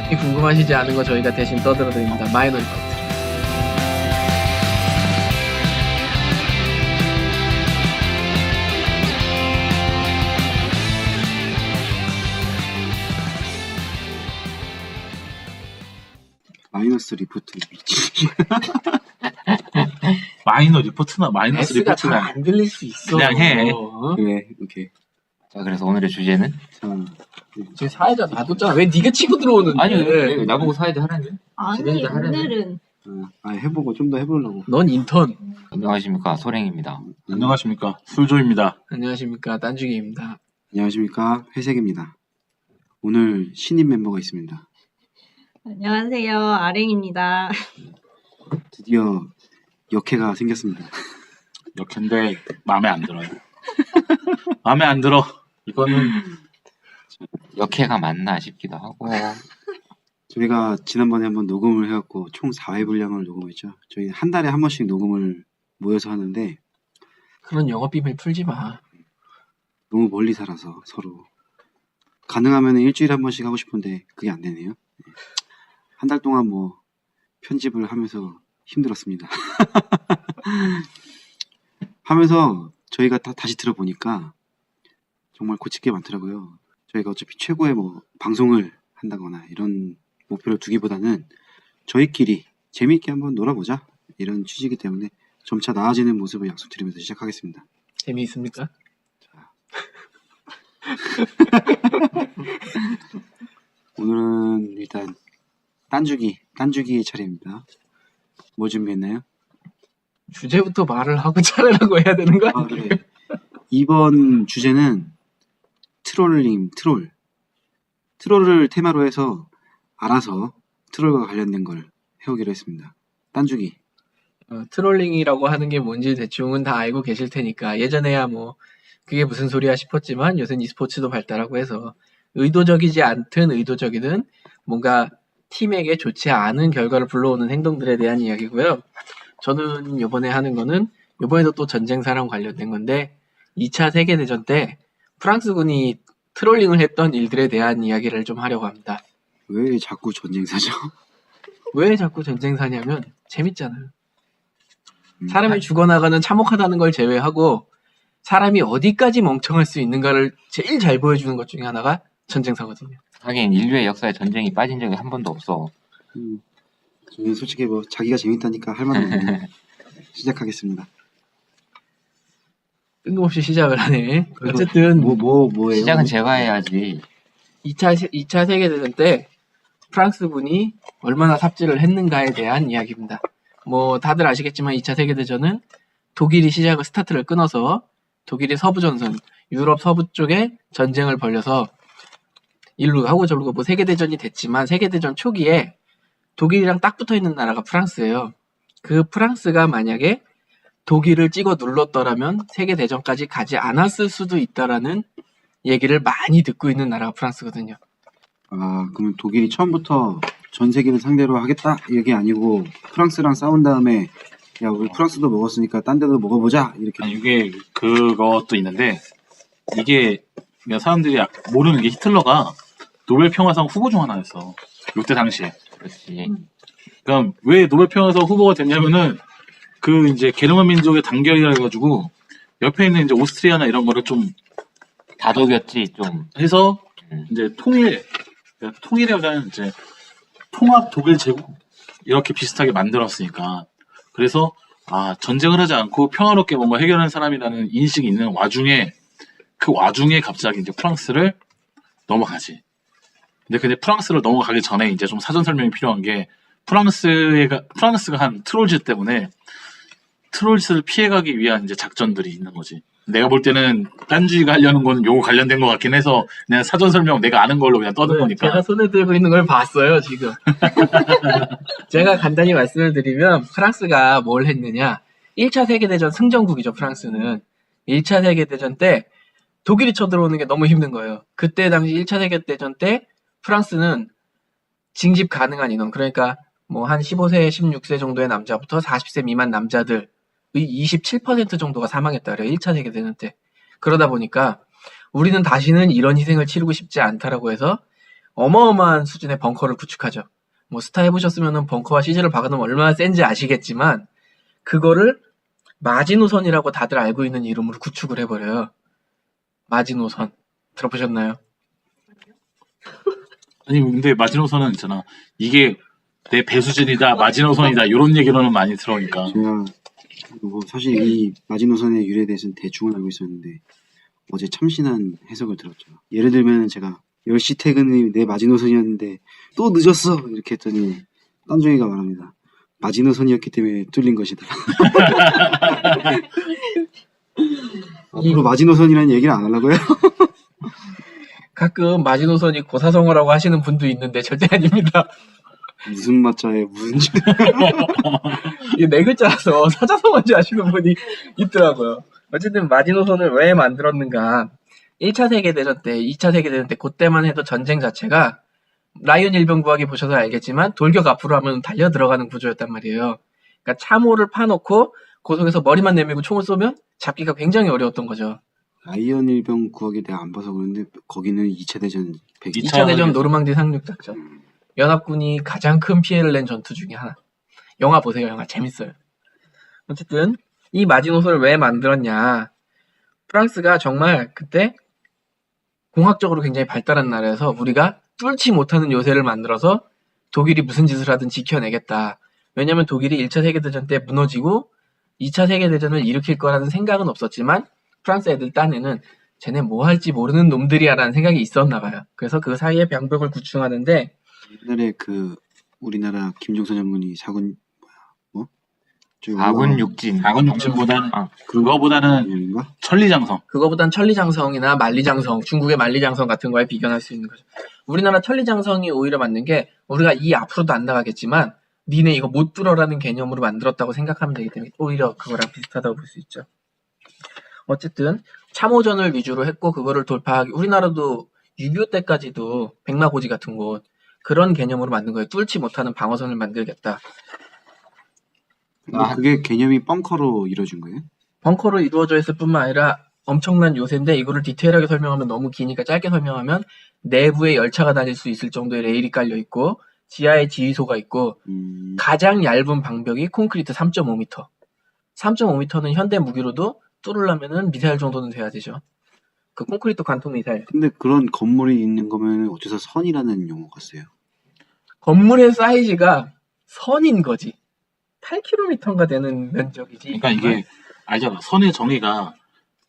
궁금하시지 않은 거 저희가 대신 떠들어드립니다. 마이너 리포트. 마이너스 리포트 미친. 마이너 리포트나 마이너스 S가 잘 리포트나 안 들릴 수 있어. 그냥 해. 어? 그래, 오케이. 자, 그래서 오늘의 주제는? 자, 지금 사회자 놔뒀잖아. 왜 네가 치고 들어오는데? 아니, 왜 나보고 사회자 하라니? 아니 진행자 하라니? 오늘은 해보고 좀 더 해보려고. 넌 인턴. 안녕하십니까, 소랭입니다. 안녕하십니까, 술조입니다. 안녕하십니까, 딴주기입니다. 안녕하십니까, 회색입니다. 오늘 신입 멤버가 있습니다. 안녕하세요 아랭입니다. 드디어 역해가 생겼습니다. 역인데 마음에 안 들어요. 마음에 안 들어. 이거는 역해가 맞나 싶기도 하고. 저희가 지난번에 한번 녹음을 해갖고 총 4회 분량을 녹음했죠. 저희 한 달에 한 번씩 녹음을 모여서 하는데 그런 영업 비밀 풀지 마. 너무 멀리 살아서 서로 가능하면 일주일에 한 번씩 하고 싶은데 그게 안 되네요. 한 달 동안 뭐 편집을 하면서 힘들었습니다. 하면서 저희가 다시 들어보니까 정말 고칠 게 많더라고요. 저희가 어차피 최고의 뭐 방송을 한다거나 이런 목표를 두기보다는 저희끼리 재미있게 한번 놀아보자 이런 취지이기 때문에 점차 나아지는 모습을 약속드리면서 시작하겠습니다. 재미있습니까? 오늘은 일단 딴주기의 차례입니다. 뭐 준비했나요? 주제부터 말을 하고 차례라고 해야 되는 거야? 아, 그래. 이번 주제는 트롤을 테마로 해서 알아서 트롤과 관련된 걸 해오기로 했습니다. 딴주기. 트롤링이라고 하는 게 뭔지 대충은 다 알고 계실 테니까 예전에야 뭐 그게 무슨 소리야 싶었지만 요새는 e스포츠도 발달하고 해서 의도적이지 않든 의도적이든 뭔가 팀에게 좋지 않은 결과를 불러오는 행동들에 대한 이야기고요. 저는 이번에 하는 거는 이번에도 또 전쟁사랑 관련된 건데 2차 세계대전 때 프랑스군이 트롤링을 했던 일들에 대한 이야기를 좀 하려고 합니다. 왜 자꾸 전쟁사죠? 왜 자꾸 전쟁사냐면 재밌잖아요. 사람이 죽어나가는 참혹하다는 걸 제외하고 사람이 어디까지 멍청할 수 있는가를 제일 잘 보여주는 것 중에 하나가 전쟁사거든요. 하긴 인류의 역사에 전쟁이 빠진 적이 한 번도 없어. 저는 솔직히 뭐 자기가 재밌다니까 할 말은 없는데 시작하겠습니다. 뜬금없이 시작을 하네. 어쨌든 뭐예요? 시작은 제가 해야지. 2차 세계대전 때 프랑스군이 얼마나 삽질을 했는가에 대한 이야기입니다. 뭐 다들 아시겠지만 2차 세계대전은 독일이 스타트를 끊어서 독일이 서부전선, 유럽 서부 쪽에 전쟁을 벌여서 일로 가고 저로 가고 세계대전이 됐지만 세계대전 초기에 독일이랑 딱 붙어있는 나라가 프랑스예요. 그 프랑스가 만약에 독일을 찍어 눌렀더라면 세계대전까지 가지 않았을 수도 있다라는 얘기를 많이 듣고 있는 나라가 프랑스거든요. 아, 그러면 독일이 처음부터 전 세계를 상대로 하겠다? 이게 아니고 프랑스랑 싸운 다음에 야, 우리 프랑스도 먹었으니까 딴 데도 먹어보자 이렇게. 아니, 이게 그것도 있는데 이게 그냥 사람들이 모르는 게 히틀러가 노벨 평화상 후보 중 하나였어. 이때 당시에. 그렇지. 그럼 왜 노벨 평화상 후보가 됐냐면은 그 이제 게르만 민족의 단결이라 해가지고 옆에 있는 이제 오스트리아나 이런 거를 좀 다독였지, 좀. 해서 이제 통일이라는 이제 통합 독일 제국 이렇게 비슷하게 만들었으니까 그래서 전쟁을 하지 않고 평화롭게 뭔가 해결하는 사람이라는 인식이 있는 와중에 그 와중에 갑자기 이제 프랑스를 넘어가지. 근데 프랑스를 넘어가기 전에 이제 좀 사전 설명이 필요한 게 프랑스가 한 트롤짓 때문에 트롤짓을 피해가기 위한 이제 작전들이 있는 거지. 내가 볼 때는 딴주의가 하려는 건 요거 관련된 것 같긴 해서 그냥 사전 설명 내가 아는 걸로 그냥 떠든 거니까. 제가 손에 들고 있는 걸 봤어요 지금. 제가 간단히 말씀을 드리면 프랑스가 뭘 했느냐. 1차 세계대전 승전국이죠 프랑스는. 1차 세계대전 때 독일이 쳐들어오는 게 너무 힘든 거예요. 그때 당시 1차 세계대전 때 프랑스는 징집 가능한 인원, 그러니까 뭐 한 15세, 16세 정도의 남자부터 40세 미만 남자들의 27% 정도가 사망했다 그래요. 1차 세계대전 때. 그러다 보니까 우리는 다시는 이런 희생을 치르고 싶지 않다라고 해서 어마어마한 수준의 벙커를 구축하죠. 뭐 스타 해보셨으면 벙커와 시즈를 박아놓으면 얼마나 센지 아시겠지만 그거를 마지노선이라고 다들 알고 있는 이름으로 구축을 해버려요. 마지노선 들어보셨나요? 아니 근데 마지노선은 있잖아. 이게 내 배수진이다, 마지노선이다 이런 얘기로는 많이 들어오니까. 제가 뭐 사실 이 마지노선의 유래에 대해서는 대충은 알고 있었는데 어제 참신한 해석을 들었죠. 예를 들면 제가 10시 퇴근이 내 마지노선이었는데 또 늦었어 이렇게 했더니 딴종이가 말합니다. 마지노선이었기 때문에 뚫린 것이다. 앞으로 마지노선이라는 얘기를 안 하려고요? 가끔 마지노선이 고사성어라고 하시는 분도 있는데 절대 아닙니다. 무슨 맞자에 무슨 줄. 이게 네 글자라서 사자성어인지 아시는 분이 있더라고요. 어쨌든 마지노선을 왜 만들었는가. 1차 세계대전 때, 2차 세계대전 때 그때만 해도 전쟁 자체가 라이언 일병구하기 보셔서 알겠지만 돌격 앞으로 하면 달려 들어가는 구조였단 말이에요. 그러니까 참호를 파놓고 그 속에서 머리만 내밀고 총을 쏘면 잡기가 굉장히 어려웠던 거죠. 라이언 일병 구하기 내가 안 봐서 그런데 거기는 2차 대전 2차 대전 노르망디 상륙작전. 연합군이 가장 큰 피해를 낸 전투 중에 하나. 영화 보세요. 영화 재밌어요. 어쨌든 이 마지노선을 왜 만들었냐. 프랑스가 정말 그때 공학적으로 굉장히 발달한 나라여서 우리가 뚫지 못하는 요새를 만들어서 독일이 무슨 짓을 하든 지켜내겠다. 왜냐면 독일이 1차 세계대전 때 무너지고 2차 세계대전을 일으킬 거라는 생각은 없었지만 프랑스 애들 딴에는 쟤네 뭐 할지 모르는 놈들이야 라는 생각이 있었나 봐요. 그래서 그 사이에 병력을 구축하는데 옛날에 그 우리나라 김종선 장군이 사군 뭐? 4군 6진. 4군 6진보다는 아, 그거보다는 인가? 천리장성. 그거보단 천리장성이나 만리장성, 중국의 만리장성 같은 거에 비견할 수 있는 거죠. 우리나라 천리장성이 오히려 맞는 게 우리가 이 앞으로도 안 나가겠지만 니네 이거 못 뚫어라는 개념으로 만들었다고 생각하면 되기 때문에 오히려 그거랑 비슷하다고 볼 수 있죠. 어쨌든 참호전을 위주로 했고 그거를 돌파하기 우리나라도 6.25 때까지도 백마고지 같은 곳 그런 개념으로 만든 거예요. 뚫지 못하는 방어선을 만들겠다. 근데 그게 개념이 벙커로 이루어진 거예요? 벙커로 이루어져 있을 뿐만 아니라 엄청난 요새인데 이거를 디테일하게 설명하면 너무 기니까 짧게 설명하면 내부에 열차가 다닐 수 있을 정도의 레일이 깔려 있고 지하에 지휘소가 있고 가장 얇은 방벽이 콘크리트 3.5m. 3.5m는 현대 무기로도 뚫으려면은 미사일 정도는 돼야 되죠. 그 콘크리트 관통 미사일. 근데 그런 건물이 있는 거면 어째서 선이라는 용어가 써요? 건물의 사이즈가 선인 거지. 8km인가 되는 면적이지. 그러니까 이게 알잖아. 선의 정의가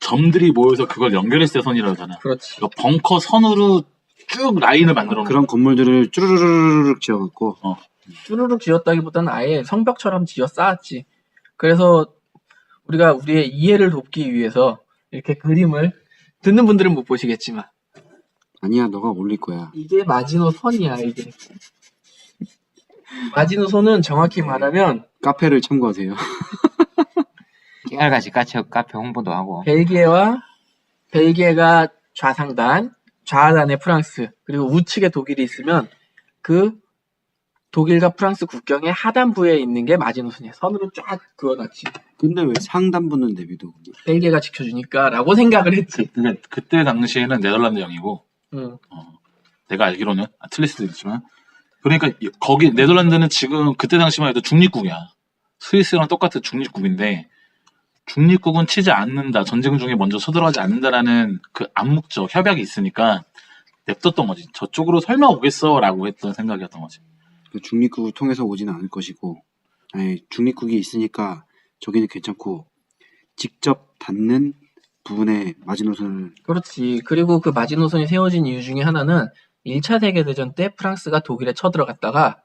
점들이 모여서 그걸 연결했을 때 선이라고 하잖아. 그렇지. 그러니까 벙커 선으로 쭉 라인을 만들어 놓은 그런 건물들을 쭈르르르륵 지어갖고 쭈루룩 지었다기보다는 아예 성벽처럼 지어 쌓았지. 그래서 우리가 우리의 이해를 돕기 위해서 이렇게 그림을 듣는 분들은 못 보시겠지만 아니야 너가 올릴 거야. 이게 마지노선이야 이게. 마지노선은 정확히 말하면 카페를 참고하세요. 깨알같이 카페 홍보도 하고. 벨기에가 좌상단, 좌하단에 프랑스, 그리고 우측에 독일이 있으면 그 독일과 프랑스 국경의 하단부에 있는 게 마지노선이야. 선으로 쫙 그어놨지. 근데 왜 상단부는 내비도? 벨기에가 지켜주니까 라고 생각을 했지. 그때 당시에는 네덜란드 영이고 응. 내가 알기로는 틀릴 수도 있지만 그러니까 거기 네덜란드는 지금 그때 당시만 해도 중립국이야. 스위스랑 똑같은 중립국인데 중립국은 치지 않는다. 전쟁 중에 먼저 서들어가지 않는다라는 그 암묵적 협약이 있으니까 냅뒀던 거지. 저쪽으로 설마 오겠어라고 했던 생각이었던 거지. 그 중립국을 통해서 오지는 않을 것이고, 아니 중립국이 있으니까 저기는 괜찮고 직접 닿는 부분에 마지노선을. 그렇지. 그리고 그 마지노선이 세워진 이유 중에 하나는 1차 세계대전 때 프랑스가 독일에 쳐들어갔다가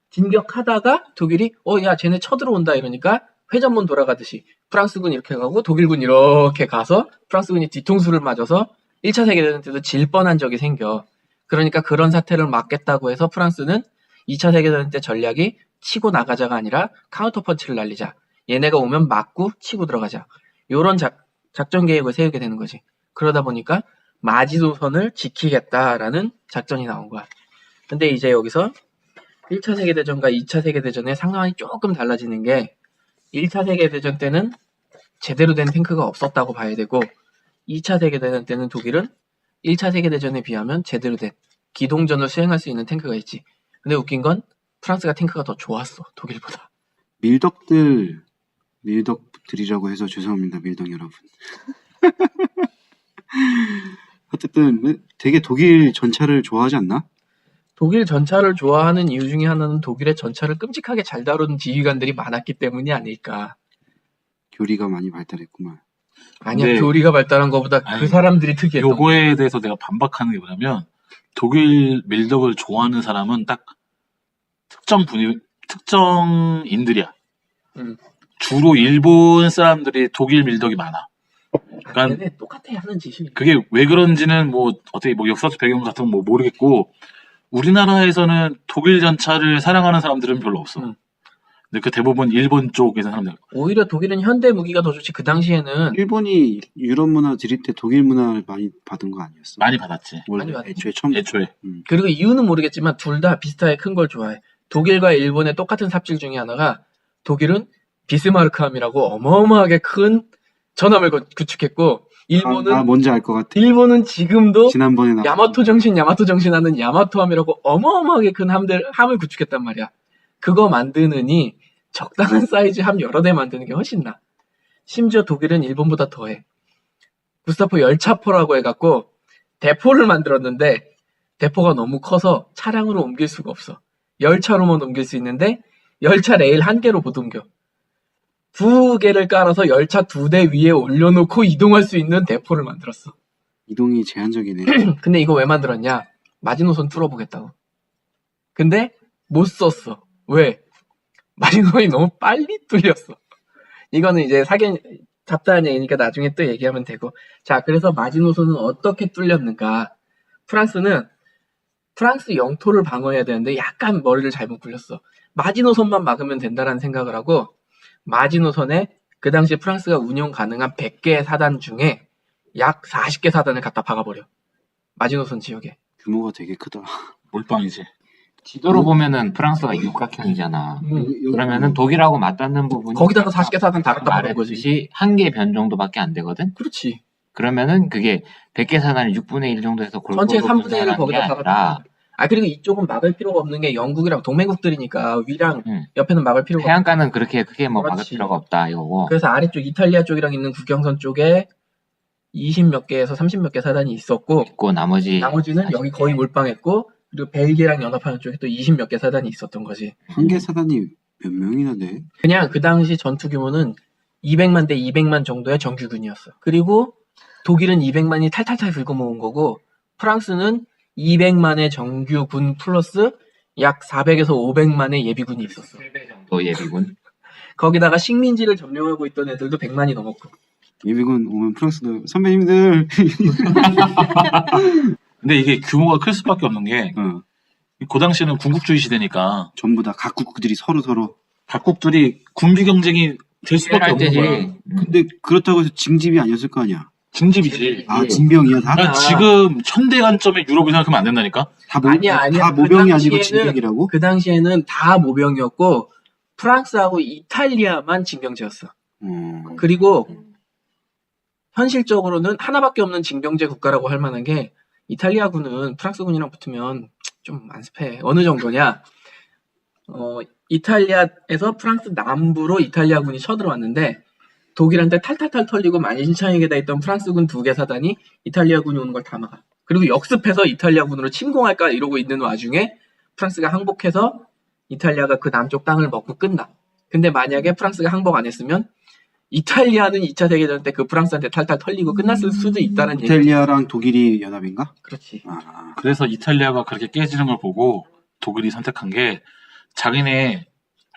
진격하다가 독일이 야 쟤네 쳐들어온다 이러니까 회전문 돌아가듯이 프랑스군 이렇게 가고 독일군 이렇게 가서 프랑스군이 뒤통수를 맞아서 1차 세계대전 때도 질 뻔한 적이 생겨. 그러니까 그런 사태를 막겠다고 해서 프랑스는 2차 세계대전 때 전략이 치고 나가자가 아니라 카운터 펀치를 날리자. 얘네가 오면 막고 치고 들어가자. 요런 작전 계획을 세우게 되는 거지. 그러다 보니까 마지노선을 지키겠다라는 작전이 나온 거야. 근데 이제 여기서 1차 세계대전과 2차 세계대전의 상황이 조금 달라지는 게 1차 세계대전 때는 제대로 된 탱크가 없었다고 봐야 되고 2차 세계대전 때는 독일은 1차 세계대전에 비하면 제대로 된 기동전을 수행할 수 있는 탱크가 있지. 근데 웃긴 건 프랑스가 탱크가 더 좋았어. 독일보다. 밀덕들이라고 해서 죄송합니다, 밀덕 여러분. 어쨌든 되게 독일 전차를 좋아하지 않나? 독일 전차를 좋아하는 이유 중에 하나는 독일의 전차를 끔찍하게 잘 다루는 지휘관들이 많았기 때문이 아닐까. 교리가 많이 발달했구만. 아니야, 근데- 교리가 발달한 것보다 그 아니, 사람들이 특이했던 거. 요거에 대해서 내가 반박하는 게 뭐냐면 독일 밀덕을 좋아하는 사람은 딱 특정인들이야. 음. 주로 일본 사람들이 독일 밀덕이 많아. 그러니까 얘네 똑같아 하는 짓이. 그게 왜 그런지는 뭐 어떻게 뭐 역사적 배경 같은 건 뭐 모르겠고 우리나라에서는 독일 전차를 사랑하는 사람들은 별로 없어. 근데 그 대부분 일본 쪽에서 사람들. 오히려 독일은 현대 무기가 더 좋지. 그 당시에는 일본이 유럽 문화 들일 때 독일 문화를 많이 받은 거 아니었어? 많이 받았지. 원래 많이 받았지. 애초에 처음 애초에. 그리고 이유는 모르겠지만 둘 다 비슷하게 큰 걸 좋아해. 독일과 일본의 똑같은 삽질 중에 하나가 독일은 비스마르크함이라고 어마어마하게 큰 전함을 구축했고 일본은 뭔지 알 것 같아. 일본은 지금도 지난번에 나 야마토 정신 하는 야마토함이라고 어마어마하게 큰 함을 구축했단 말이야. 그거 만드느니 적당한 사이즈 함 여러 대 만드는 게 훨씬 나. 심지어 독일은 일본보다 더해. 구스타프 열차포라고 해갖고 대포를 만들었는데 대포가 너무 커서 차량으로 옮길 수가 없어. 열차로만 옮길 수 있는데 열차 레일 한 개로 못 옮겨. 두 개를 깔아서 열차 2대 위에 올려놓고 이동할 수 있는 대포를 만들었어. 이동이 제한적이네. 근데 이거 왜 만들었냐? 마지노선 뚫어보겠다고. 근데 못 썼어. 왜? 마지노선이 너무 빨리 뚫렸어. 이거는 이제 잡다한 얘기니까 나중에 또 얘기하면 되고. 자, 그래서 마지노선은 어떻게 뚫렸는가? 프랑스 영토를 방어해야 되는데 약간 머리를 잘못 굴렸어. 마지노선만 막으면 된다라는 생각을 하고 마지노선에 그 당시 프랑스가 운용 가능한 100개의 사단 중에 약 40개 사단을 갖다 박아버려. 마지노선 지역에. 규모가 되게 크다. 몰빵이지. 지도로 보면은 프랑스가 육각형이잖아. 그러면은 독일하고 맞닿는 부분이 거기다가 40개 사단 다 갖다 박은 거지. 말했듯이 한 개 변 정도밖에 안 되거든. 그렇지. 그러면 그게 100개 사단이 6분의 1 정도에서 골고루 전체 3분의 1을 분산하는 게 거기다 아니라 박았다. 그리고 이쪽은 막을 필요가 없는 게 영국이랑 동맹국들이니까 위랑 옆에는 막을 필요가 없어. 해안가는 그렇게 크게 뭐 막을 그렇지. 필요가 없다 이거고. 그래서 아래쪽 이탈리아 쪽이랑 있는 국경선 쪽에 20몇 개에서 30몇 개 사단이 있었고 있고 나머지는 여기 거의 몰빵했고 그리고 벨기에랑 연합하는 쪽에 또 20몇 개 사단이 있었던 거지. 한 개 사단이 몇 명이나 돼? 그냥 그 당시 전투 규모는 200만 대 200만 정도의 정규군이었어. 그리고 독일은 200만이 탈탈탈 긁어 모은 거고 프랑스는 200만의 정규군 플러스 약 400에서 500만의 예비군이 있었어. 또 예비군. 거기다가 식민지를 점령하고 있던 애들도 100만이 넘었고. 예비군 오면 프랑스도 선배님들 근데 이게 규모가 클 수밖에 없는 게 그 당시에는 군국주의 시대니까 전부 다 각 국들이 서로 각국들이 군비 경쟁이 될 수밖에 없는 거야. 근데 그렇다고 해서 징집이 아니었을 거 아니야. 징집이지. 징병이야 다? 나 지금 현대 관점의 유럽을 생각하면 안 된다니까? 아니야. 다 그 모병이 아니고 당시에는- 징병이라고? 그 당시에는 다 모병이었고 프랑스하고 이탈리아만 징병제였어. 그리고 현실적으로는 하나밖에 없는 징병제 국가라고 할 만한 게 이탈리아군은 프랑스군이랑 붙으면 좀 안습해. 어느 정도냐? 이탈리아에서 프랑스 남부로 이탈리아군이 쳐들어왔는데 독일한테 탈탈탈 털리고 만신창이게 돼 있던 프랑스군 2개 사단이 이탈리아군이 오는 걸 다 막아. 그리고 역습해서 이탈리아군으로 침공할까 이러고 있는 와중에 프랑스가 항복해서 이탈리아가 그 남쪽 땅을 먹고 끝나. 근데 만약에 프랑스가 항복 안 했으면 이탈리아는 2차 세계대전 때 그 프랑스한테 탈탈 털리고 끝났을 수도 있다는 얘기. 이탈리아랑 독일이 연합인가? 그렇지. 그래서 이탈리아가 그렇게 깨지는 걸 보고 독일이 선택한 게 자기네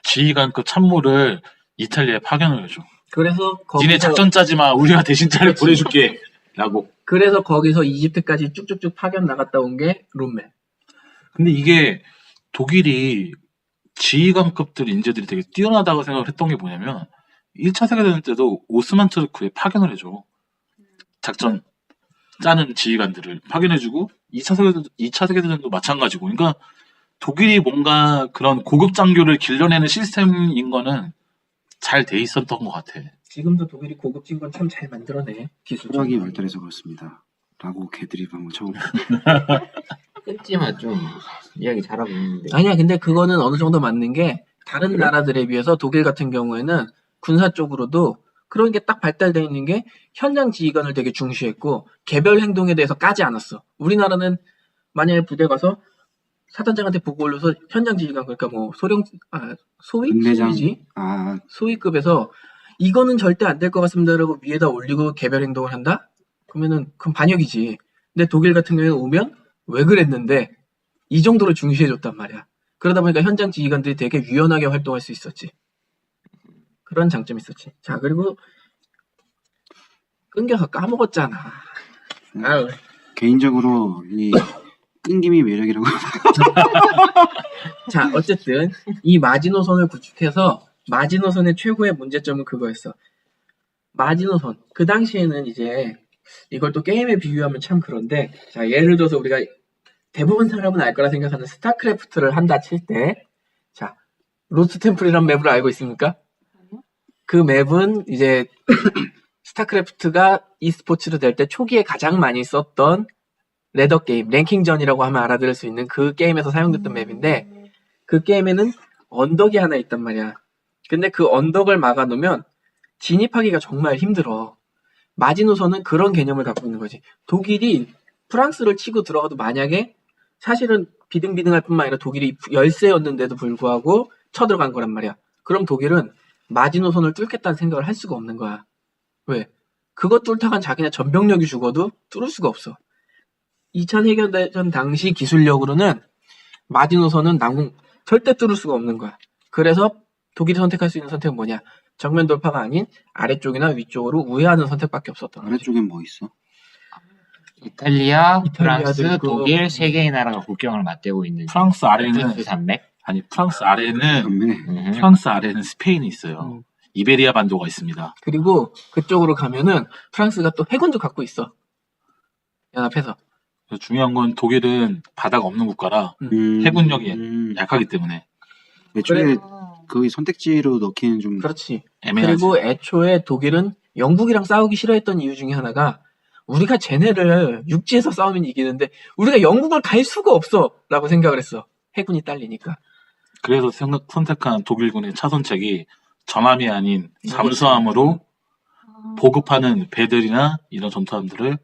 지휘관급 참모를 이탈리아에 파견을 해줘. 그래서 니네 작전 짜지 마. 우리가 대신 차를 그렇지. 보내줄게. 라고. 그래서 거기서 이집트까지 쭉쭉쭉 파견 나갔다 온 게 롬멜. 근데 이게 독일이 지휘관급들 인재들이 되게 뛰어나다고 생각을 했던 게 뭐냐면 1차 세계대전 때도 오스만 투르크에 파견을 해줘. 작전 짜는 지휘관들을 파견해주고 2차 세계대전도 마찬가지고. 그러니까 독일이 뭔가 그런 고급 장교를 길러내는 시스템인 거는 잘 돼 있었던 것 같아. 지금도 독일이 고급진 건 참 잘 만들어내. 기술적으로. 철학이 발달해서 그렇습니다. 라고 개드립 한번 쳐보고. 끊지마 좀 이야기 잘하고 있는데. 아니야, 근데 그거는 어느 정도 맞는 게 다른 나라들에 비해서 독일 같은 경우에는 군사 쪽으로도 그런 게 딱 발달되어 있는 게 현장 지휘관을 되게 중시했고 개별 행동에 대해서 까지 않았어. 우리나라는 만약에 부대 가서 사단장한테 보고 올려서 현장 지휘관 그러니까 뭐 소위? 군대장. 소위지? 아, 소위급에서 이거는 절대 안 될 것 같습니다라고 위에다 올리고 개별 행동을 한다? 그러면은 그건 반역이지. 근데 독일 같은 경우에 오면 왜 그랬는데 이 정도로 중시해줬단 말이야. 그러다 보니까 현장 지휘관들이 되게 유연하게 활동할 수 있었지. 그런 장점이 있었지. 자, 그리고 끊겨서 까먹었잖아. 아유, 개인적으로 이 끈김이 매력이라고. 자, 어쨌든 이 마지노선을 구축해서 마지노선의 최고의 문제점은 그거였어. 마지노선. 그 당시에는 이제 이걸 또 게임에 비유하면 참 그런데 자, 예를 들어서 우리가 대부분 사람은 알 거라 생각하는 스타크래프트를 한다 칠 때 자, 로스트 템플이라는 맵을 알고 있습니까? 그 맵은 이제 스타크래프트가 e스포츠로 될 때 초기에 가장 많이 썼던 레더 게임, 랭킹전이라고 하면 알아들을 수 있는 그 게임에서 사용됐던 맵인데 그 게임에는 언덕이 하나 있단 말이야. 근데 그 언덕을 막아놓으면 진입하기가 정말 힘들어. 마지노선은 그런 개념을 갖고 있는 거지. 독일이 프랑스를 치고 들어가도 만약에 사실은 비등비등할 뿐만 아니라 독일이 열세였는데도 불구하고 쳐들어간 거란 말이야. 그럼 독일은 마지노선을 뚫겠다는 생각을 할 수가 없는 거야. 왜? 그거 뚫다간 자기네 전병력이 죽어도 뚫을 수가 없어. 2차 세계대전 당시 기술력으로는 마지노선은 남궁 절대 뚫을 수가 없는 거야. 그래서 독일이 선택할 수 있는 선택은 뭐냐? 정면 돌파가 아닌 아래쪽이나 위쪽으로 우회하는 선택밖에 없었던 거지. 아래쪽엔 뭐 있어? 이탈리아, 이탈리아도 프랑스, 있고, 독일 세 개의 나라가 국경을 맞대고 있는 프랑스 아래는 알프스 산맥. 아니 프랑스 아래는 그다음에 프랑스 아래는 스페인이 있어요. 음. 이베리아 반도가 있습니다. 그리고 그쪽으로 가면은 프랑스가 또 해군도 갖고 있어. 연합해서. 그래서 중요한 건 독일은 바다가 없는 국가라 해군력이 약하기 때문에 애초에 거기 선택지로 넣기는 좀 그렇지. 애매하지. 그리고 애초에 독일은 영국이랑 싸우기 싫어했던 이유 중에 하나가 우리가 쟤네를 육지에서 싸우면 이기는데 우리가 영국을 갈 수가 없어 라고 생각을 했어. 해군이 딸리니까. 그래서 선택한 독일군의 차선책이 전함이 아닌 잠수함으로 보급하는 배들이나 이런 전투함들을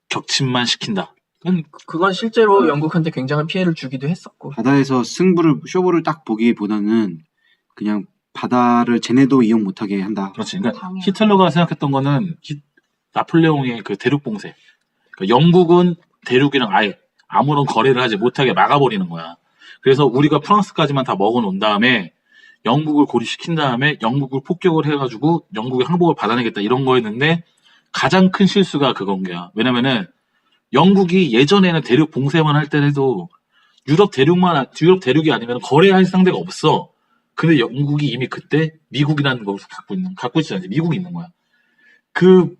격침만 시킨다. 그건 실제로 영국한테 굉장한 피해를 주기도 했었고. 바다에서 쇼부를 딱 보기보다는 그냥 바다를 쟤네도 이용 못하게 한다. 그렇지. 그러니까 히틀러가 생각했던 거는 나폴레옹의 그 대륙 봉쇄. 그러니까 영국은 대륙이랑 아예 아무런 거래를 하지 못하게 막아버리는 거야. 그래서 우리가 프랑스까지만 다 먹어놓은 다음에 영국을 고립시킨 다음에 영국을 폭격을 해가지고 영국의 항복을 받아내겠다 이런 거였는데 가장 큰 실수가 그건 거야. 왜냐면은 영국이 예전에는 대륙 봉쇄만 할 때도 유럽 대륙이 아니면 거래할 상대가 없어. 근데 영국이 이미 그때 미국이라는 걸 갖고 있지 않지. 미국이 있는 거야. 그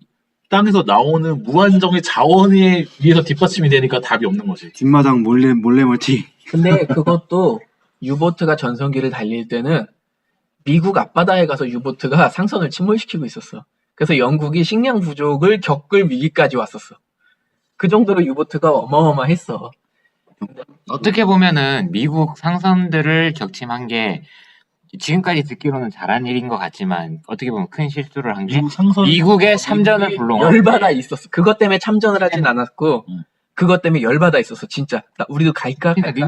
땅에서 나오는 무한정의 자원에 의해서 뒷받침이 되니까 답이 없는 거지. 뒷마당 몰래 멀티. 근데 그것도 유보트가 전성기를 달릴 때는 미국 앞바다에 가서 유보트가 상선을 침몰시키고 있었어. 그래서 영국이 식량 부족을 겪을 위기까지 왔었어. 그 정도로 유보트가 어마어마했어. 어떻게 보면은 미국 상선들을 격침한 게 지금까지 듣기로는 잘한 일인 것 같지만 어떻게 보면 큰 실수를 한 게 미국 상선 미국의 참전을 불러온 열받아 있었어. 그것 때문에 참전을 하진 않았고 그것 때문에 열받아 있었어. 진짜. 우리도 갈까? 그러니까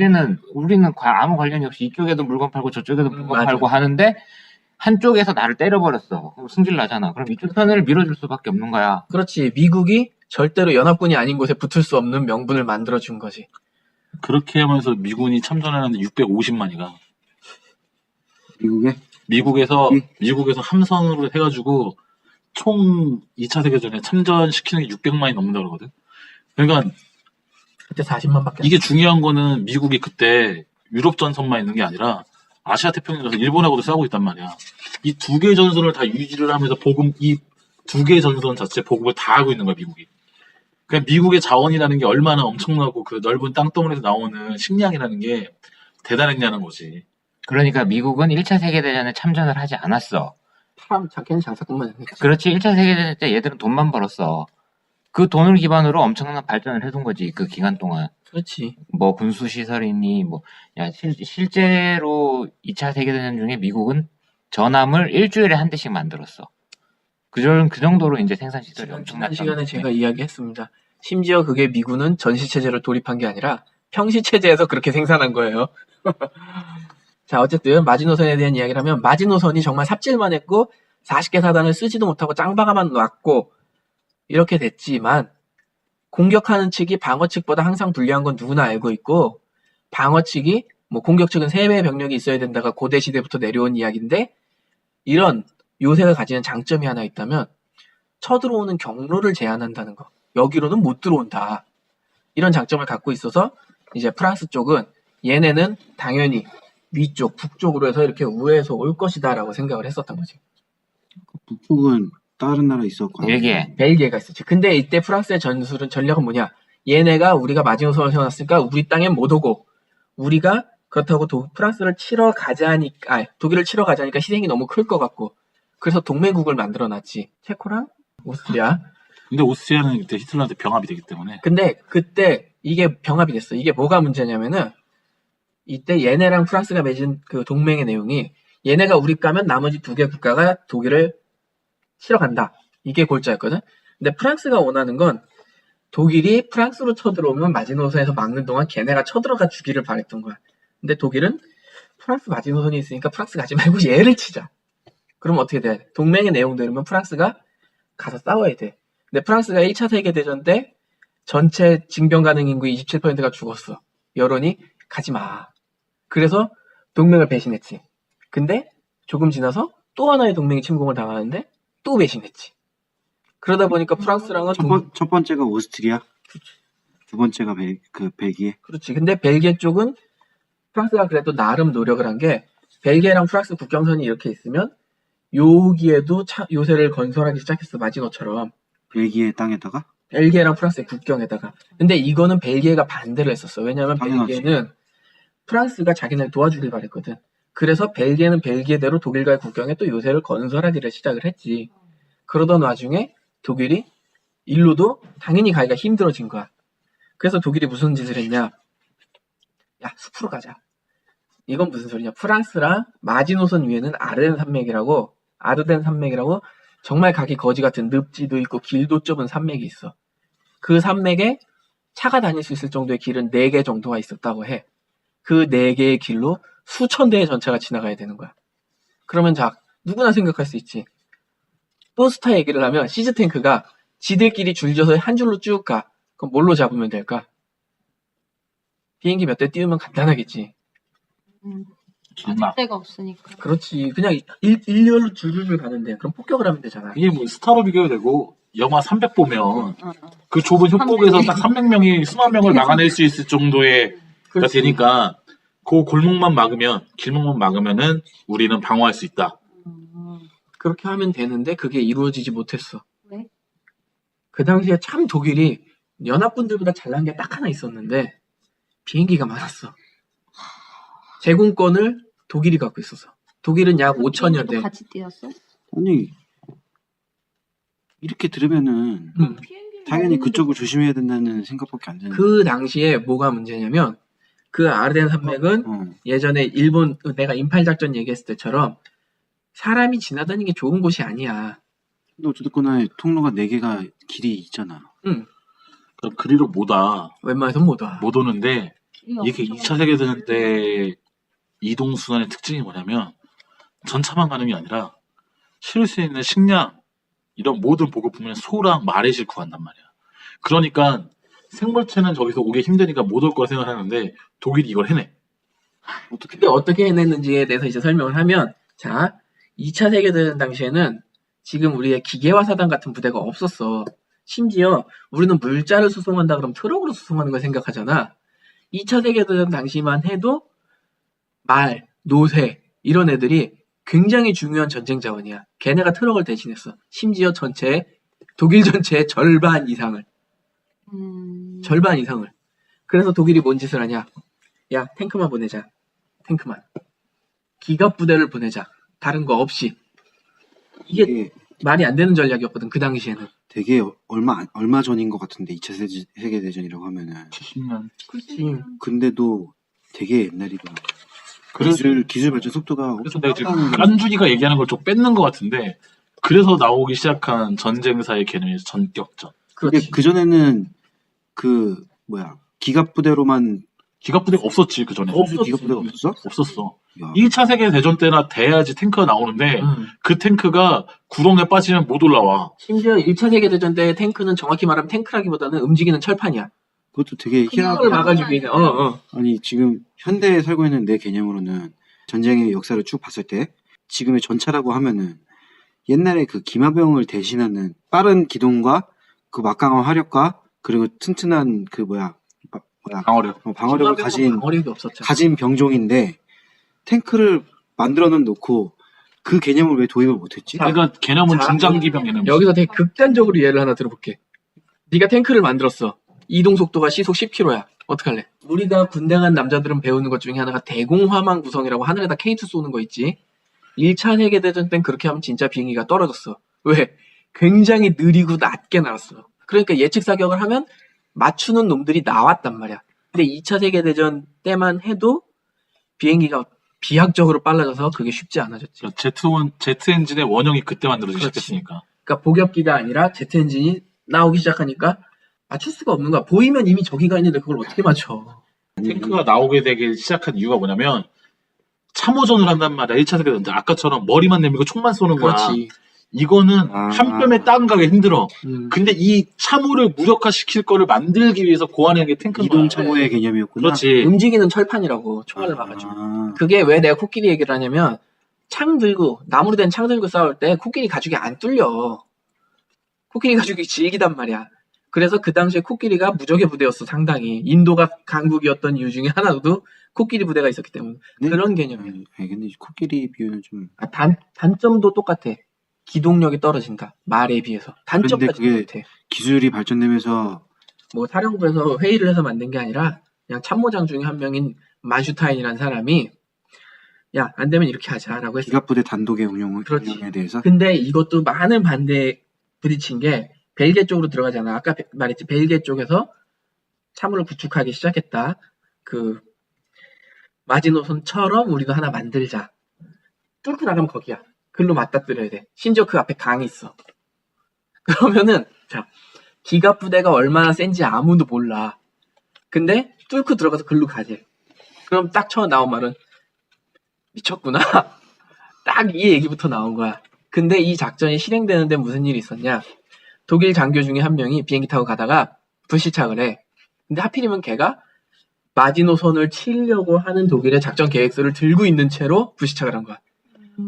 우리는 아무 관련이 없이 이쪽에도 물건 팔고 저쪽에도 물건 맞아. 팔고 하는데 한쪽에서 나를 때려버렸어. 그럼 승질 나잖아. 그럼 이쪽 편을 밀어줄 수밖에 없는 거야. 그렇지. 미국이 절대로 연합군이 아닌 곳에 붙을 수 없는 명분을 만들어준 거지. 그렇게 하면서 미군이 참전하는데 650만이가 미국에서 함선으로 해가지고 총 2차 세계전에 참전시키는 게 600만이 넘는다 그러거든. 그러니까 그때 40만밖에 이게 중요한 거는 미국이 그때 유럽 전선만 있는 게 아니라 아시아 태평양에서 일본하고도 싸우고 있단 말이야. 이 두 개의 전선을 다 유지를 하면서 이 두 개의 전선 자체 보급을 다 하고 있는 거야, 미국이. 그러니까 미국의 자원이라는 게 얼마나 엄청나고 그 넓은 땅덩어리에서 나오는 식량이라는 게 대단했냐는 거지. 그러니까 미국은 1차 세계대전에 참전을 하지 않았어. 자기는 장사꾼만 했지. 그렇지. 1차 세계대전 때 얘들은 돈만 벌었어. 그 돈을 기반으로 엄청난 발전을 해둔 거지. 그 기간 동안. 그렇지. 뭐 군수 시설이니 뭐 실제로 2차 세계대전 중에 미국은 전함을 일주일에 한 대씩 만들었어. 그 정도로 이제 생산 시설이 지난 엄청났던 시간에 거지. 제가 이야기했습니다. 심지어 그게 미군은 전시체제로 돌입한 게 아니라 평시체제에서 그렇게 생산한 거예요. 자, 어쨌든 마지노선에 대한 이야기를 하면 마지노선이 정말 삽질만 했고 40개 사단을 쓰지도 못하고 짱박아만 놨고 이렇게 됐지만 공격하는 측이 방어 측보다 항상 불리한 건 누구나 알고 있고 방어 측이 뭐 공격 측은 3배의 병력이 있어야 된다가 고대 시대부터 내려온 이야기인데 이런 요새가 가지는 장점이 하나 있다면 쳐들어오는 경로를 제한한다는 거. 여기로는 못 들어온다. 이런 장점을 갖고 있어서 이제 프랑스 쪽은 얘네는 당연히 위쪽, 북쪽으로 해서 이렇게 우회해서 올 것이다라고 생각을 했었던 거지. 북쪽은 다른 나라 있었고. 벨기에. 가 있었지. 근데 이때 프랑스의 전략은 뭐냐? 얘네가 우리가 마지노선을 세워놨으니까 우리 땅엔 못 오고 우리가 그렇다고 프랑스를 치러 가자니까 독일을 치러 가자니까 희생이 너무 클 것 같고 그래서 동맹국을 만들어놨지. 체코랑 오스트리아. 근데 오스트리아는 그때 히틀러한테 병합이 되기 때문에 근데 그때 이게 병합이 됐어. 이게 뭐가 문제냐면은 이때 얘네랑 프랑스가 맺은 그 동맹의 내용이 얘네가 우리 까면 나머지 2개 국가가 독일을 치러 간다. 이게 골자였거든. 근데 프랑스가 원하는 건 독일이 프랑스로 쳐들어오면 마지노선에서 막는 동안 걔네가 쳐들어가 주기를 바랬던 거야. 근데 독일은 프랑스 마지노선이 있으니까 프랑스 가지 말고 얘를 치자. 그럼 어떻게 돼? 동맹의 내용대로면 프랑스가 가서 싸워야 돼. 근데 프랑스가 1차 세계대전 때 전체 징병 가능 인구의 27%가 죽었어. 여론이 가지 마. 그래서 동맹을 배신했지. 근데 조금 지나서 또 하나의 동맹이 침공을 당하는데 또 배신했지. 그러다 보니까 프랑스랑은 첫 번째가 오스트리아, 두 번째가 벨기에. 그렇지. 근데 벨기에 쪽은 프랑스가 그래도 나름 노력을 한 게 벨기에랑 프랑스 국경선이 이렇게 있으면 여기에도 요새를 건설하기 시작했어. 마지노처럼. 벨기에 땅에다가? 벨기에랑 프랑스의 국경에다가. 근데 이거는 벨기에가 반대를 했었어. 왜냐면 당연하지. 벨기에는 프랑스가 자기네를 도와주길 바랬거든. 그래서 벨기에는 벨기에대로 독일과의 국경에 또 요새를 건설하기를 시작을 했지. 그러던 와중에 독일이 일로도 당연히 가기가 힘들어진 거야. 그래서 독일이 무슨 짓을 했냐. 야, 숲으로 가자. 이건 무슨 소리냐. 프랑스랑 마지노선 위에는 아르덴 산맥이라고 정말 가기 거지 같은 늪지도 있고 길도 좁은 산맥이 있어. 그 산맥에 차가 다닐 수 있을 정도의 길은 4개 정도가 있었다고 해. 그 4개의 길로 수천 대의 전차가 지나가야 되는 거야. 그러면 자, 누구나 생각할 수 있지. 포스타 얘기를 하면 시즈탱크가 지들끼리 줄져서 한 줄로 쭉 가. 그럼 뭘로 잡으면 될까? 비행기 몇 대 띄우면 간단하겠지. 기나 데가 없으니까. 그렇지. 그냥 일렬로 줄줄줄 가는데 그럼 폭격을 하면 되잖아. 이게 뭐 스타로 비교도 되고 영화 300 보면 응. 그 좁은 협곡에서 딱 300명이 수만 명을 막아낼 수 있을 정도의 가 그렇지. 되니까 그 골목만 막으면 길목만 막으면은 우리는 방어할 수 있다. 그렇게 하면 되는데 그게 이루어지지 못했어. 왜? 그 당시에 참 독일이 연합군들보다 잘난 게 딱 하나 있었는데 비행기가 많았어. 제공권을 독일이 갖고 있었어. 독일은 약 5천여 대. 같이 뛰었어? 아니, 이렇게 들으면은 당연히 그쪽을 조심해야 된다는 생각밖에 안 드는데. 그 당시에 뭐가 문제냐면 그 아르덴 산맥은 예전에 일본 내가 인팔 작전 얘기했을 때처럼 사람이 지나다니는 게 좋은 곳이 아니야. 근데 어쨌거나 통로가 4개가 길이 있잖아. 응. 그럼 그리로 못 와. 웬만해서는 못 와. 못 오는데 이게 2차 세계대전 때 이동수단의 특징이 뭐냐면 전차만 가는 게 아니라 실을 수 있는 식량 이런 모든 보급품을 소랑 말에 싣고 간단 말이야. 그러니까 생물체는 저기서 오기 힘드니까 못 올 거라 생각하는데 독일이 이걸 해내. 근데 어떻게 해냈는지에 대해서 이제 설명을 하면 자 2차 세계대전 당시에는 지금 우리의 기계화 사단 같은 부대가 없었어. 심지어 우리는 물자를 수송한다 그러면 트럭으로 수송하는 걸 생각하잖아. 2차 세계대전 당시만 해도 말, 노새 이런 애들이 굉장히 중요한 전쟁 자원이야. 걔네가 트럭을 대신했어. 심지어 독일 전체의 절반 이상을. 절반 이상을. 그래서 독일이 뭔 짓을 하냐. 야, 탱크만 보내자. 탱크만. 기갑 부대를 보내자. 다른 거 없이. 이게 말이 안 되는 전략이었거든. 그 당시에는. 되게 얼마 전인 것 같은데 2차 세계대전이라고 하면은 70년. 그렇지. 근데도 되게 옛날이더라고. 그래서 기술 발전 속도가 그래서 엄청 내가 지금 빠른 깐준이가 얘기하는 걸 좀 뺏는 것 같은데 그래서 나오기 시작한 전쟁사의 개념이 전격전. 근데 그렇지. 그전에는 기갑부대로만 기갑부대가 없었지 그 전에. 기갑부대가 없었어? 없었어. 야, 2차 세계대전 때나 돼야지 탱크가 나오는데 음. 그 탱크가 구렁에 빠지면 못 올라와. 심지어 1차 세계대전 때 탱크는 정확히 말하면 탱크라기보다는 움직이는 철판이야. 그것도 되게 그걸 희한하고 막아주기 위해. 아니 지금 현대에 살고 있는 내 개념으로는 전쟁의 역사를 쭉 봤을 때 지금의 전차라고 하면은 옛날에 그 기마병을 대신하는 빠른 기동과 그 막강한 화력과 그리고 튼튼한 방어력. 방어력을 방어력이 없었잖아. 가진 병종인데 탱크를 만들어는 놓고 그 개념을 왜 도입을 못했지? 자, 그러니까 개념은 자, 중장기병 개념이지. 여기서 되게 극단적으로 예를 하나 들어볼게. 네가 탱크를 만들었어. 이동 속도가 시속 10km야. 어떡할래? 우리가 군대 간 남자들은 배우는 것 중에 하나가 대공화망 구성이라고 하늘에다 K2 쏘는 거 있지. 1차 세계대전 땐 그렇게 하면 진짜 비행기가 떨어졌어. 왜? 굉장히 느리고 낮게 나왔어. 그러니까 예측 사격을 하면 맞추는 놈들이 나왔단 말이야. 근데 2차 세계대전 때만 해도 비행기가 비약적으로 빨라져서 그게 쉽지 않아졌지. 그러니까 제트 엔진의 원형이 그때 만들어지기 그렇지. 시작했으니까. 그러니까 복엽기가 아니라 제트 엔진이 나오기 시작하니까 맞출 수가 없는 거야. 보이면 이미 저기가 있는데 그걸 어떻게 맞춰? 탱크가 나오게 되기 시작한 이유가 뭐냐면 참호전을 한단 말이야. 1차 세계대전 때 아까처럼 머리만 내밀고 총만 쏘는 거야. 그렇지. 이거는 한 뼘에 딱 가기 힘들어. 음. 근데 이 참호를 무력화시킬 거를 만들기 위해서 고안한 게 탱크인 거야. 이동 참호의 개념이었구나. 그렇지. 움직이는 철판이라고 총알을 막아주고. 아, 그게 왜 내가 코끼리 얘기를 하냐면 창 들고 나무로 된 창 들고 싸울 때 코끼리 가죽이 안 뚫려. 코끼리 가죽이 질기단 말이야. 그래서 그 당시에 코끼리가 무적의 부대였어. 상당히 인도가 강국이었던 이유 중에 하나도 코끼리 부대가 있었기 때문에 네? 그런 개념이야. 아니, 근데 코끼리 비유는 좀 단점도 똑같아. 기동력이 떨어진다. 말에 비해서 단점까지 그게- 똑같아. 기술이 발전되면서 뭐 사령부에서 회의를 해서 만든 게 아니라 그냥 참모장 중에 한 명인 만슈타인이라는 사람이 야, 안 되면 이렇게 하자라고 했어. 기갑부대 단독의 운영에 그렇지. 대해서 근데 이것도 많은 반대에 부딪힌 게 벨기에 쪽으로 들어가잖아. 아까 말했지. 벨기에 쪽에서 참호를 구축하기 시작했다. 그 마지노선처럼 우리도 하나 만들자. 뚫고 나가면 거기야. 글로 맞닥뜨려야 돼. 심지어 그 앞에 강이 있어. 그러면은 자, 기갑부대가 얼마나 센지 아무도 몰라. 근데 뚫고 들어가서 글로 가재. 그럼 딱 처음 나온 말은 미쳤구나. 딱 이 얘기부터 나온 거야. 근데 이 작전이 실행되는데 무슨 일이 있었냐? 독일 장교 중에 한 명이 비행기 타고 가다가 불시착을 해. 근데 하필이면 걔가 마지노선을 치려고 하는 독일의 작전 계획서를 들고 있는 채로 불시착을 한 거야.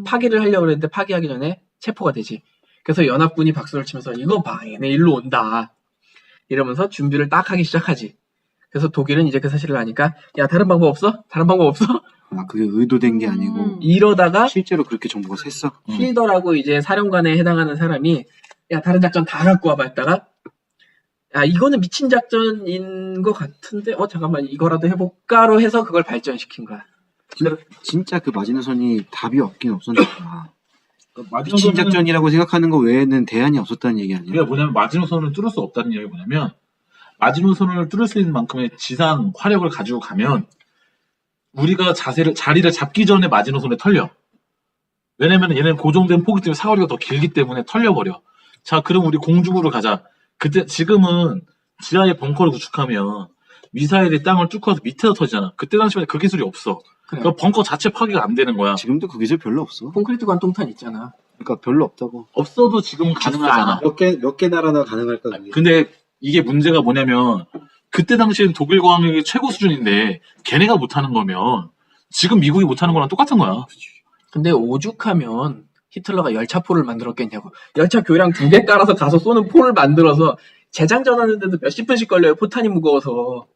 파기를 하려고 했는데 파기하기 전에 체포가 되지. 그래서 연합군이 박수를 치면서 이거 봐, 얘네 일로 온다. 이러면서 준비를 딱 하기 시작하지. 그래서 독일은 이제 그 사실을 아니까 야, 다른 방법 없어? 다른 방법 없어? 그게 의도된 게 아니고 이러다가 실제로 그렇게 정보가 샜어. 힐더라고 이제 사령관에 해당하는 사람이 야, 다른 작전 다 갖고 와봐 했다가 야, 이거는 미친 작전인 것 같은데 잠깐만 이거라도 해볼까로 해서 그걸 발전시킨 거야. 진짜 그 마지노선이 답이 없긴 없었나. 미친 마지노선은 작전이라고 생각하는 거 외에는 대안이 없었다는 얘기 아니야? 그게 뭐냐면 마지노선을 뚫을 수 없다는 얘기가 뭐냐면 마지노선을 뚫을 수 있는 만큼의 지상 화력을 가지고 가면 우리가 자리를 잡기 전에 마지노선에 털려. 왜냐면 얘는 고정된 포기 때문에 사거리가 더 길기 때문에 털려버려. 자, 그럼 우리 공중으로 가자. 그때 지금은 지하에 벙커를 구축하면 미사일이 땅을 뚫고 와서 밑에서 터지잖아. 그때 당시에는 그 기술이 없어. 그래. 그러니까 벙커 자체 파괴가 안 되는 거야. 지금도 그 기술 별로 없어. 콘크리트 관통탄 있잖아. 그러니까 별로 없다고. 없어도 지금은 가능하잖아. 몇 개 나라나 가능할까 그게. 근데 이게 문제가 뭐냐면 그때 당시엔 독일 과학력이 최고 수준인데 걔네가 못하는 거면 지금 미국이 못하는 거랑 똑같은 거야. 근데 오죽하면 히틀러가 열차포를 만들었겠냐고. 열차 교량 2개 깔아서 가서 쏘는 포를 만들어서 재장전하는데도 몇십 분씩 걸려요. 포탄이 무거워서.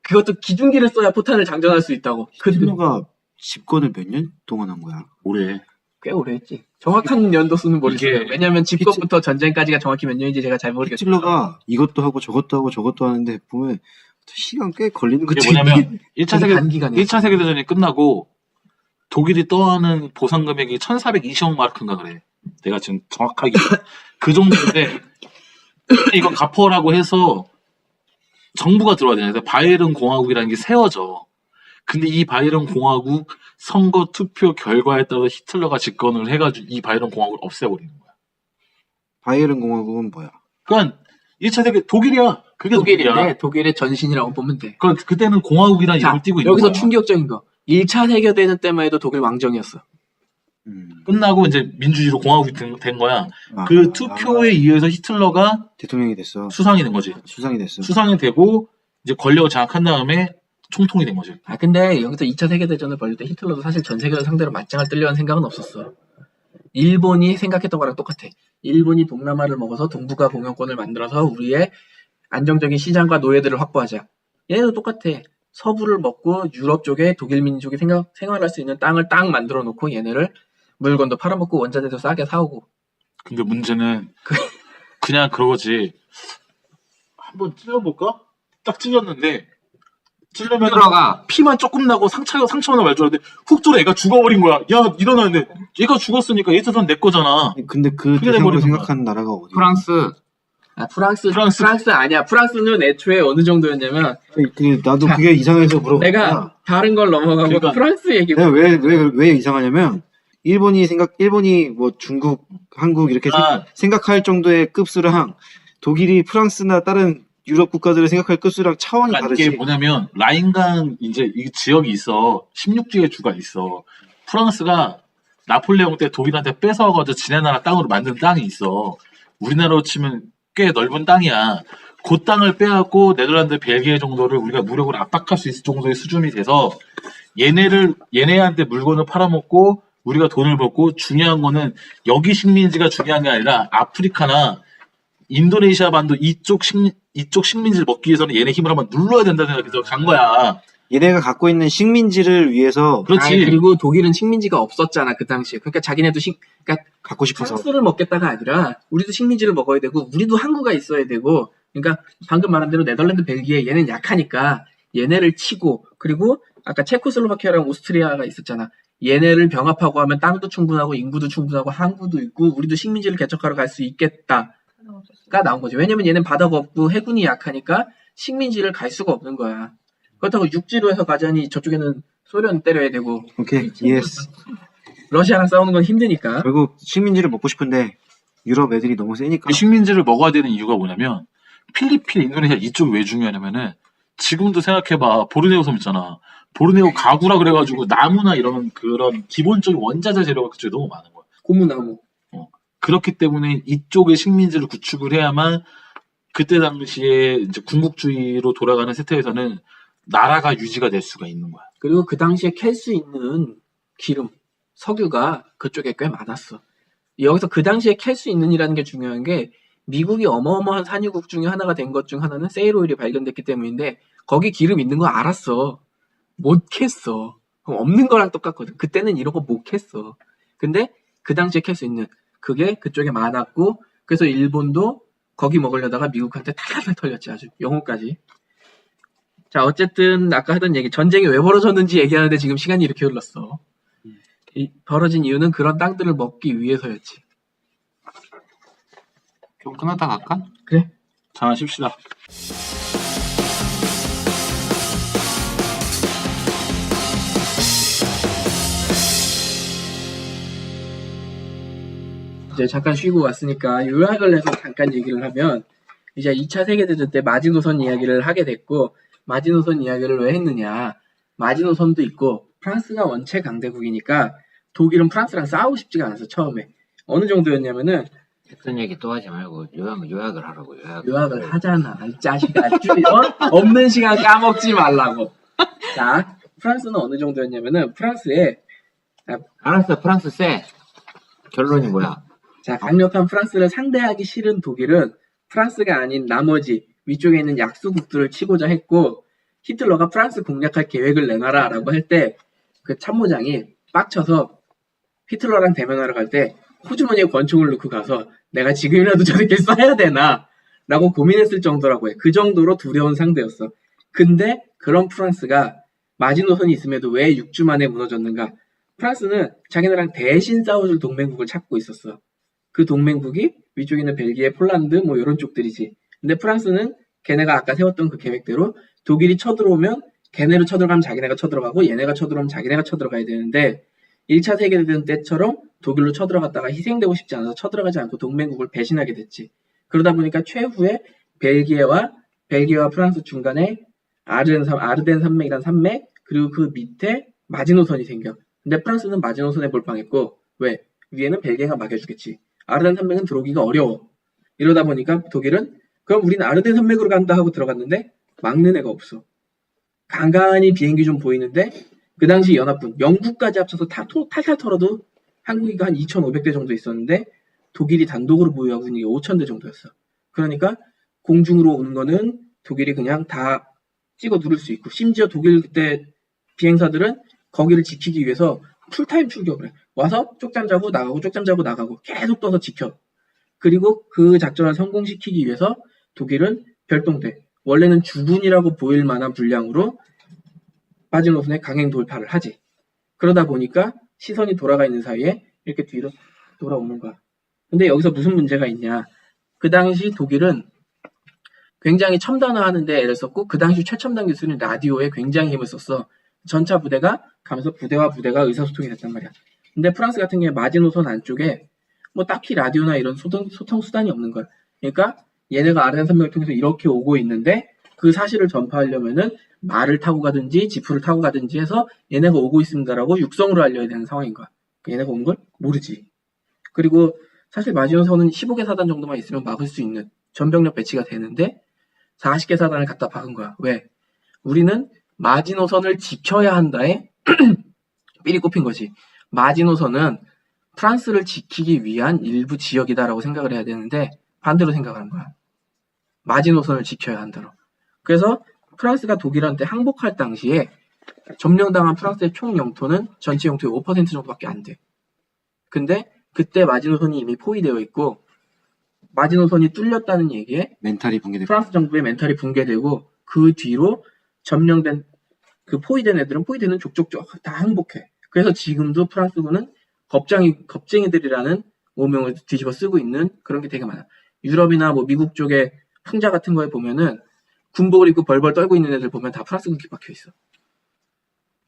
그것도 기중기를 써야 포탄을 장전할 수 있다고. 히틀러가 집권을 몇 년 동안 한 거야? 올해. 꽤 오래 했지. 정확한 연도수는 모르겠어요. 이게 왜냐면 집권부터 전쟁까지가 정확히 몇 년인지 제가 잘 모르겠어요. 히틀러가 이것도 하고 저것도 하고 저것도 하는데 보면 시간 꽤 걸리는 이게 것들이 뭐냐면 1차 차 세계대전이 끝나고 독일이 떠하는 보상 금액이 1420억 마르크인가 그래. 내가 지금 정확하게 그 정도인데 이거 갚어라고 해서 정부가 들어와야 되는데 바이에른 공화국이라는 게 세워져. 근데 이 바이에른 공화국 선거 투표 결과에 따라 히틀러가 집권을 해가지고 이 바이에른 공화국을 없애버리는 거야. 바이에른 공화국은 뭐야? 그러니까 1차 세계 독일이야. 그게 독일이야. 독일인데 독일의 전신이라고 보면 돼. 그러니까 그때는 공화국이라는 자, 이름을 띄고 있는 여기서 거야. 충격적인 거. 1차 세계대전 때만 해도 독일 왕정이었어. 끝나고 이제 민주주의로 공화국이 된 거야. 아, 그 투표에 의해서 히틀러가 대통령이 됐어. 수상이 된 거지. 수상이 됐어. 수상이 되고 이제 권력을 장악한 다음에 총통이 된 거지. 아 근데 여기서 2차 세계대전을 벌일 때 히틀러도 사실 전 세계를 상대로 맞짱을 뜨려는 생각은 없었어. 일본이 생각했던 거랑 똑같아. 일본이 동남아를 먹어서 동북아 공영권을 만들어서 우리의 안정적인 시장과 노예들을 확보하자. 얘네도 똑같아. 서부를 먹고 유럽 쪽에 독일 민족이 생활할 수 있는 땅을 딱 만들어 놓고 얘네를 물건도 팔아먹고 원자재도 싸게 사오고. 근데 문제는 그냥 그러지. 한번 찔러볼까? 딱 찔렸는데 찔르면 들어가. 피만 조금 나고 상처가 날 줄 알았는데 훅 들어 애가 죽어버린 거야. 야 일어나는데 얘가 죽었으니까 얘 재산 내 거잖아. 근데 그 그래 대상으로 버리는 생각하는 나라가 어디? 프랑스. 아, 프랑스 아니야. 프랑스는 애초에 어느 정도였냐면 나도 자, 그게 이상해서 물어봤다. 내가 다른 걸 넘어가고 그러니까 프랑스 얘기. 내가 왜 이상하냐면 일본이 뭐 중국, 한국 이렇게 아. 생각할 정도의 급수랑 독일이 프랑스나 다른 유럽 국가들을 생각할 급수랑 차원이 그러니까 다르지. 이게 뭐냐면 라인강 이제 이 지역이 있어. 16개의 주가 있어. 프랑스가 나폴레옹 때 독일한테 뺏어가지고 지네 나라 땅으로 만든 땅이 있어. 우리나라로 치면 꽤 넓은 땅이야. 그 땅을 빼앗고 네덜란드, 벨기에 정도를 우리가 무력으로 압박할 수 있을 정도의 수준이 돼서 얘네한테 물건을 팔아먹고 우리가 돈을 벌고 중요한 거는 여기 식민지가 중요한 게 아니라 아프리카나 인도네시아 반도 이쪽 식민지를 먹기 위해서는 얘네 힘을 한번 눌러야 된다는 생각해서 간 거야. 얘네가 갖고 있는 식민지를 위해서 그렇지. 아니, 그리고 독일은 식민지가 없었잖아 그 당시에. 그러니까 자기네도 그러니까 갖고 싶어서. 프랑스를 먹겠다가 아니라 우리도 식민지를 먹어야 되고 우리도 항구가 있어야 되고. 그러니까 방금 말한 대로 네덜란드, 벨기에 얘는 약하니까 얘네를 치고 그리고 아까 체코슬로바키아랑 오스트리아가 있었잖아. 얘네를 병합하고 하면 땅도 충분하고 인구도 충분하고 항구도 있고 우리도 식민지를 개척하러 갈 수 있겠다가 나온 거지. 왜냐면 얘는 바다가 없고 해군이 약하니까 식민지를 갈 수가 없는 거야. 그렇다고 육지로 해서 가자니 저쪽에는 소련 때려야 되고 오케이, 예스. 러시아랑 싸우는 건 힘드니까. 결국 식민지를 먹고 싶은데 유럽 애들이 너무 세니까. 이 식민지를 먹어야 되는 이유가 뭐냐면 필리핀, 인도네시아 이쪽이 왜 중요하냐면은 지금도 생각해봐. 보르네오 섬 있잖아. 보르네오 가구라 그래가지고 나무나 이런 그런 기본적인 원자재 재료가 그쪽에 너무 많은 거야. 고무나무. 그렇기 때문에 이쪽의 식민지를 구축을 해야만 그때 당시에 이제 군국주의로 돌아가는 세태에서는 나라가 유지가 될 수가 있는 거야. 그리고 그 당시에 캘 수 있는 기름, 석유가 그쪽에 꽤 많았어. 여기서 그 당시에 캘 수 있는이라는 게 중요한 게 미국이 어마어마한 산유국 중에 하나가 된 것 중 하나는 세일오일이 발견됐기 때문인데 거기 기름 있는 거 알았어. 못 캤어. 그럼 없는 거랑 똑같거든. 그때는 이런 거 못 캤어. 근데 그 당시에 캘 수 있는 그게 그쪽에 많았고 그래서 일본도 거기 먹으려다가 미국한테 탈탈 털렸지. 아주 영혼까지. 자, 어쨌든 아까 하던 얘기 전쟁이 왜 벌어졌는지 얘기하는데 지금 시간이 이렇게 흘렀어. 벌어진 이유는 그런 땅들을 먹기 위해서였지. 좀 끝났다 갈까? 그래? 자, 쉽시다. 이제 잠깐 쉬고 왔으니까 요약을 해서 잠깐 얘기를 하면 이제 2차 세계대전 때 마지노선 이야기를 하게 됐고 마지노선 이야기를 왜 했느냐. 마지노선도 있고 프랑스가 원체 강대국이니까 독일은 프랑스랑 싸우고 싶지가 않았어 처음에. 어느 정도였냐면은 했던 얘기 또 하지 말고 요약을 하라고 요약을 하잖아. 이 자식아. 없는 시간 까먹지 말라고. 자, 프랑스는 어느 정도였냐면은 프랑스에 알았어. 프랑스 쎄. 결론이 뭐야? 자, 강력한 프랑스를 상대하기 싫은 독일은 프랑스가 아닌 나머지 위쪽에 있는 약소국들을 치고자 했고 히틀러가 프랑스 공략할 계획을 내놔라 라고 할 때 그 참모장이 빡쳐서 히틀러랑 대면하러 갈 때 호주머니에 권총을 넣고 가서 내가 지금이라도 저 새끼를 쏴야 되나 라고 고민했을 정도라고 해. 그 정도로 두려운 상대였어. 근데 그런 프랑스가 마지노선이 있음에도 왜 6주 만에 무너졌는가? 프랑스는 자기네랑 대신 싸워줄 동맹국을 찾고 있었어. 그 동맹국이 위쪽에 있는 벨기에, 폴란드 뭐 이런 쪽들이지. 근데 프랑스는 걔네가 아까 세웠던 그 계획대로 독일이 쳐들어오면 걔네로 쳐들어가면 자기네가 쳐들어가고 얘네가 쳐들어오면 자기네가 쳐들어가야 되는데 1차 세계대전 때처럼 독일로 쳐들어갔다가 희생되고 싶지 않아서 쳐들어가지 않고 동맹국을 배신하게 됐지. 그러다 보니까 최후에 벨기에와 프랑스 중간에 아르덴 산맥이란 산맥, 그리고 그 밑에 마지노선이 생겨. 근데 프랑스는 마지노선에 몰빵했고, 왜? 위에는 벨기에가 막아주겠지. 아르덴 산맥은 들어오기가 어려워. 이러다 보니까 독일은 그럼 우리는 아르덴 산맥으로 간다 하고 들어갔는데 막는 애가 없어. 간간히 비행기 좀 보이는데 그 당시 연합군, 영국까지 합쳐서 탈탈 털어도 한국이가 한 2,500대 정도 있었는데 독일이 단독으로 보유하고 있는 게 5,000대 정도였어. 그러니까 공중으로 오는 거는 독일이 그냥 다 찍어 누를 수 있고, 심지어 독일 그때 비행사들은 거기를 지키기 위해서 풀타임 출격을 해. 와서 쪽잠 자고 나가고 쪽잠 자고 나가고 계속 떠서 지켜. 그리고 그 작전을 성공시키기 위해서 독일은 별동대, 원래는 주군이라고 보일 만한 분량으로 마지노선에 강행 돌파를 하지. 그러다 보니까 시선이 돌아가 있는 사이에 이렇게 뒤로 돌아오는 거야. 근데 여기서 무슨 문제가 있냐. 그 당시 독일은 굉장히 첨단화하는데 애를 썼고, 그 당시 최첨단 기술인 라디오에 굉장히 힘을 썼어. 전차 부대가 가면서 부대와 부대가 의사소통이 됐단 말이야. 근데 프랑스 같은 경우에 마지노선 안쪽에 뭐 딱히 라디오나 이런 소통 수단이 없는 거야. 그러니까 얘네가 아르덴 산맥을 통해서 이렇게 오고 있는데 그 사실을 전파하려면은 말을 타고 가든지 지프를 타고 가든지 해서 얘네가 오고 있습니다라고 육성으로 알려야 되는 상황인 거야. 얘네가 온 걸 모르지. 그리고 사실 마지노선은 15개 사단 정도만 있으면 막을 수 있는 전병력 배치가 되는데 40개 사단을 갖다 박은 거야. 왜? 우리는 마지노선을 지켜야 한다에 삘이 꼽힌 거지. 마지노선은 프랑스를 지키기 위한 일부 지역이다라고 생각을 해야 되는데 반대로 생각하는 거야. 마지노선을 지켜야 한다로. 그래서 프랑스가 독일한테 항복할 당시에 점령당한 프랑스의 총 영토는 전체 영토의 5% 정도밖에 안 돼. 근데 그때 마지노선이 이미 포위되어 있고 마지노선이 뚫렸다는 얘기에 멘탈이 붕괴되고 프랑스 정부의 멘탈이 붕괴되고 그 뒤로 점령된 그 포위된 애들은 포위되는 족족족 다 항복해. 그래서 지금도 프랑스군은 겁쟁이들이라는 오명을 뒤집어 쓰고 있는 그런 게 되게 많아. 유럽이나 뭐 미국 쪽에 풍자 같은 거에 보면은 군복을 입고 벌벌 떨고 있는 애들 보면 다 프랑스군 박혀 있어.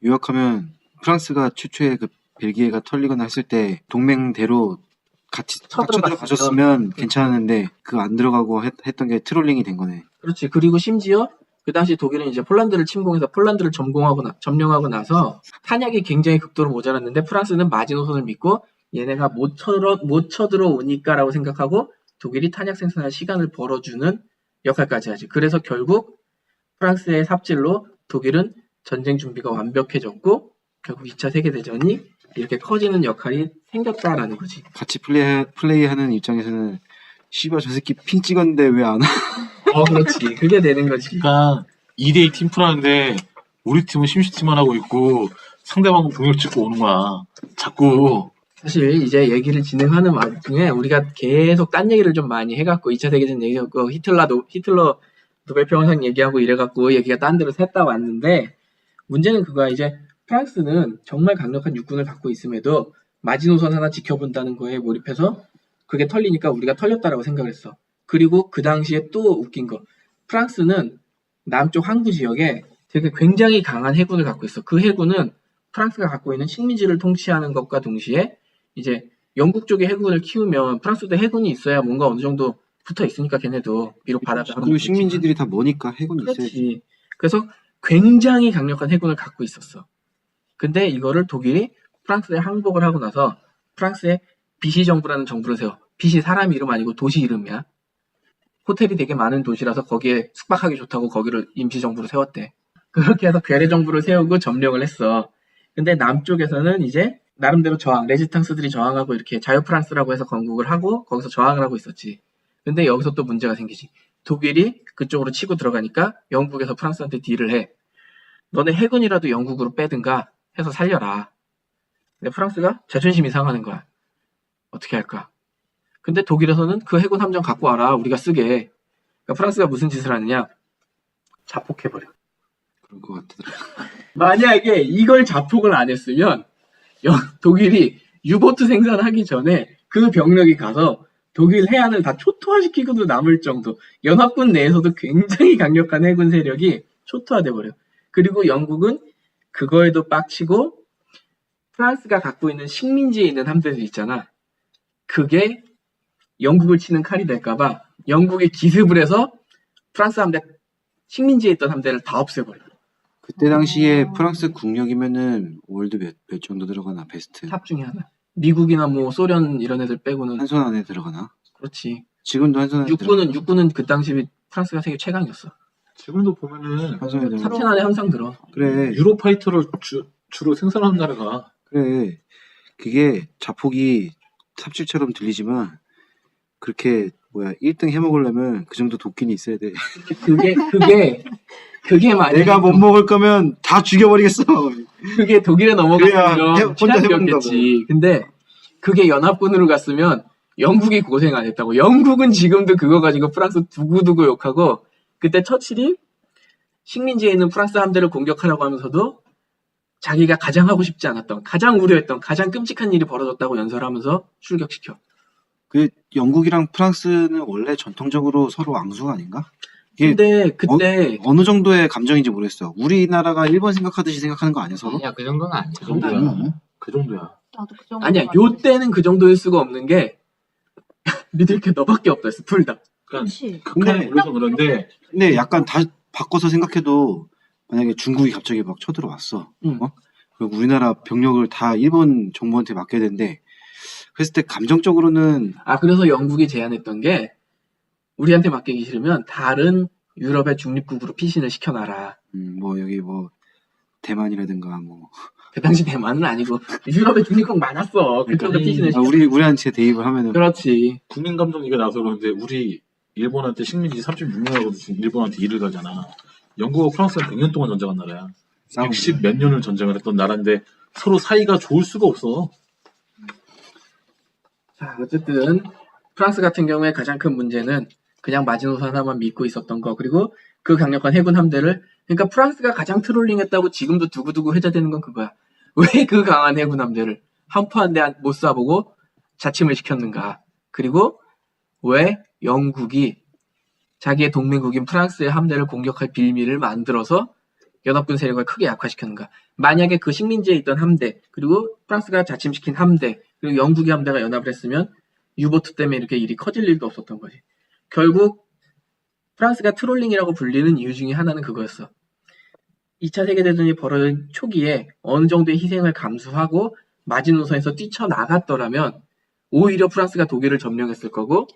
요약하면 프랑스가 최초에 그 벨기에가 털리거나 했을 때 동맹대로 같이 쳐들어가셨으면 괜찮았는데 그 안 들어가고 했던 게 트롤링이 된 거네. 그렇지. 그리고 심지어 그 당시 독일은 이제 폴란드를 침공해서 폴란드를 점령하고 나서 탄약이 굉장히 극도로 모자랐는데 프랑스는 마지노선을 믿고 얘네가 못 쳐들어오니까라고 생각하고 독일이 탄약 생산할 시간을 벌어주는 역할까지 하지. 그래서 결국 프랑스의 삽질로 독일은 전쟁 준비가 완벽해졌고 결국 2차 세계대전이 이렇게 커지는 역할이 생겼다라는 거지. 같이 플레이하는 입장에서는 씨발 저 새끼 핑 찍었는데 왜 안 와? 그렇지. 그게 되는 거지. 그러니까 2대2 팀플하는데 우리 팀은 심시티만 하고 있고 상대방은 공격 찍고 오는 거야. 자꾸. 사실 이제 얘기를 진행하는 와중에 우리가 계속 딴 얘기를 좀 많이 해갖고 2차 세계대전 얘기하고 히틀러 노벨평화상 얘기하고 이래갖고 얘기가 딴 데로 샜다 왔는데 문제는 그거야. 이제 프랑스는 정말 강력한 육군을 갖고 있음에도 마지노선 하나 지켜본다는 거에 몰입해서 그게 털리니까 우리가 털렸다라고 생각을 했어. 그리고 그 당시에 또 웃긴 거. 프랑스는 남쪽 항구 지역에 되게 굉장히 강한 해군을 갖고 있어. 그 해군은 프랑스가 갖고 있는 식민지를 통치하는 것과 동시에 이제 영국 쪽의 해군을 키우면 프랑스도 해군이 있어야 뭔가 어느 정도 붙어 있으니까 걔네도 비록 바다가 그리고 식민지들이 다 머니까 해군이 있어야지. 그렇지. 그래서 굉장히 강력한 해군을 갖고 있었어. 근데 이거를 독일이 프랑스에 항복을 하고 나서 프랑스에 비시 정부라는 정부를 세워. 비시 사람 이름 아니고 도시 이름이야. 호텔이 되게 많은 도시라서 거기에 숙박하기 좋다고 거기를 임시정부로 세웠대. 그렇게 해서 괴뢰 정부를 세우고 점령을 했어. 근데 남쪽에서는 이제 나름대로 레지탕스들이 저항하고 이렇게 자유 프랑스라고 해서 건국을 하고 거기서 저항을 하고 있었지. 근데 여기서 또 문제가 생기지. 독일이 그쪽으로 치고 들어가니까 영국에서 프랑스한테 딜을 해. 너네 해군이라도 영국으로 빼든가 해서 살려라. 근데 프랑스가 자존심이 상하는 거야. 어떻게 할까? 근데 독일에서는 그 해군 함정 갖고 와라. 우리가 쓰게. 그러니까 프랑스가 무슨 짓을 하느냐? 자폭해버려. 그럴 것 같더라. 만약에 이걸 자폭을 안 했으면 독일이 유보트 생산하기 전에 그 병력이 가서 독일 해안을 다 초토화시키고도 남을 정도. 연합군 내에서도 굉장히 강력한 해군 세력이 초토화돼 버려. 그리고 영국은 그거에도 빡치고 프랑스가 갖고 있는 식민지에 있는 함대들 있잖아. 그게 영국을 치는 칼이 될까봐 영국이 기습을 해서 프랑스 함대, 식민지에 있던 함대를 다 없애버려. 그때 당시에 프랑스 국력이면은 월드 몇 정도 들어가나 베스트 탑 중에 하나. 미국이나 뭐 소련 이런 애들 빼고는 한 손 안에 들어가나? 그렇지. 지금도 한 손 안에 육군은 그 당시 프랑스가 세계 최강이었어. 지금도 보면은 한 손에 들어가. 탑10 안에 항상 들어. 그래 유로파이터를 주로 생산하는 나라가 그래 그게 자폭이 삽질처럼 들리지만 그렇게 1등 해먹으려면 그 정도 도끼는 있어야 돼. 그게 만약에 내가 못 먹을 거면 다 죽여버리겠어. 그게 독일에 그래야 넘어갔으면 혼자 최악이었겠지. 근데 그게 연합군으로 갔으면 영국이 고생 안 했다고. 영국은 지금도 그거 가지고 프랑스 두고두고 욕하고 그때 처칠이 식민지에 있는 프랑스 함대를 공격하라고 하면서도 자기가 가장 하고 싶지 않았던, 가장 우려했던, 가장 끔찍한 일이 벌어졌다고 연설하면서 출격시켜. 그 영국이랑 프랑스는 원래 전통적으로 서로 앙수가 아닌가? 이게 근데 그때 어느 정도의 감정인지 모르겠어. 우리나라가 일본 생각하듯이 생각하는 거 아니야 서로? 아니야, 그 정도는 아니야. 그 정도야. 그 정도야. 나도 그 정도. 아니야, 요 때는 그 정도일 수가 없는 게 믿을 게 너밖에 없다 했어, 둘 다. 그러니까 그렇지. 극한에 몰려서 그런데 근데 약간 다 바꿔서 생각해도 만약에 중국이 갑자기 막 쳐들어왔어. 응. 그리고 우리나라 병력을 다 일본 정부한테 맡겨야 되는데 그랬을 때 감정적으로는 그래서 영국이 제안했던 게 우리한테 맡기기 싫으면 다른 유럽의 중립국으로 피신을 시켜놔라. 여기 대만이라든가 그 당시 대만은 아니고 유럽에 중립국 많았어. 그쪽으로 피신을 시켜. 우리한테 대입을 하면은 그렇지. 국민 감정 얘기가 나서 그러는데 우리 일본한테 식민지 36년하고 일본한테 일을 가잖아. 영국하고 프랑스는 100년 동안 전쟁한 나라야. 싸우고 60 몇 년을 전쟁을 했던 나라인데 서로 사이가 좋을 수가 없어. 자, 어쨌든 프랑스 같은 경우에 가장 큰 문제는 그냥 마지노선 하나만 믿고 있었던 거. 그리고 그 강력한 해군 함대를 그러니까 프랑스가 가장 트롤링했다고 지금도 두고두고 회자되는 건 그거야. 왜 그 강한 해군 함대를 한 포 한 대 못 쏴보고 자침을 시켰는가. 그리고 왜 영국이 자기의 동맹국인 프랑스의 함대를 공격할 빌미를 만들어서 연합군 세력을 크게 약화시켰는가. 만약에 그 식민지에 있던 함대, 그리고 프랑스가 자침시킨 함대, 그리고 영국의 함대가 연합을 했으면 유보트 때문에 이렇게 일이 커질 일도 없었던 거지. 결국 프랑스가 트롤링이라고 불리는 이유 중에 하나는 그거였어. 2차 세계대전이 벌어진 초기에 어느 정도의 희생을 감수하고 마지노선에서 뛰쳐나갔더라면 오히려 프랑스가 독일을 점령했을 거고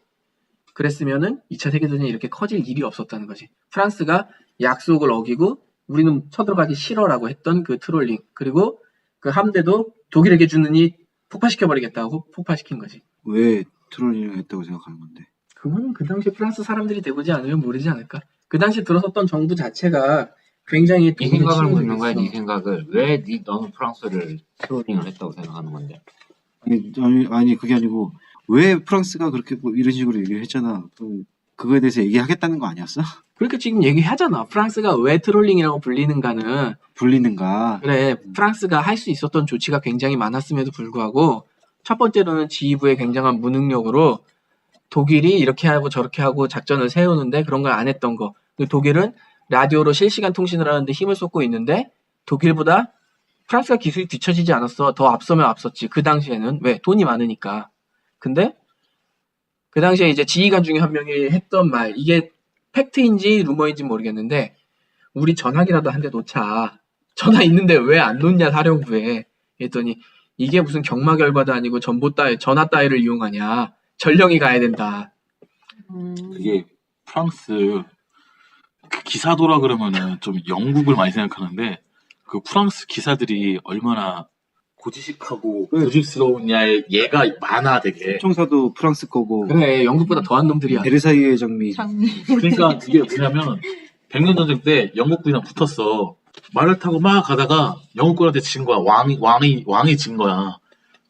그랬으면은 2차 세계대전이 이렇게 커질 일이 없었다는 거지. 프랑스가 약속을 어기고 우리는 쳐들어가기 싫어라고 했던 그 트롤링, 그리고 그 함대도 독일에게 주느니 폭파시켜버리겠다고 폭파시킨 거지. 왜 트롤링을 했다고 생각하는 건데? 그거는 그 당시 프랑스 사람들이 돼보지 않으면 모르지 않을까? 그 당시 들어섰던 정부 자체가 굉장히 네 생각을 독일에 묻는 거야, 치우쳐 네 있어. 생각을. 왜 너는 프랑스를 트롤링을 했다고 생각하는 건데? 아니 그게 아니고 왜 프랑스가 그렇게 이런 식으로 얘기를 했잖아. 그럼 그거에 대해서 얘기하겠다는 거 아니었어? 그러니까 지금 얘기하잖아. 프랑스가 왜 트롤링이라고 불리는가는. 불리는가? 그래, 프랑스가 할 수 있었던 조치가 굉장히 많았음에도 불구하고 첫 번째로는 지휘부의 굉장한 무능력으로 독일이 이렇게 하고 저렇게 하고 작전을 세우는데 그런 걸 안 했던 거. 독일은 라디오로 실시간 통신을 하는데 힘을 쏟고 있는데 독일보다 프랑스가 기술이 뒤처지지 않았어. 더 앞서면 앞섰지. 그 당시에는. 왜? 돈이 많으니까. 근데 그 당시에 이제 지휘관 중에 한 명이 했던 말, 이게 팩트인지 루머인지 모르겠는데 우리 전화기라도 한 대 놓자. 전화 있는데 왜 안 놓냐 사령부에. 했더니 이게 무슨 경마 결과도 아니고 전화 따위를 이용하냐. 전령이 가야 된다. 그게 프랑스 그 기사도라 그러면은 좀 영국을 많이 생각하는데 그 프랑스 기사들이 얼마나 고지식하고 고집스러우냐에 얘가 많아 되게. 총사도 프랑스 거고 그래, 영국보다 더한 놈들이야. 베르사유의 장미. 그러니까 그게 뭐냐면 100년 전쟁 때 영국군이랑 붙었어. 말을 타고 막 가다가 영국군한테 진 거야. 왕이 진 거야.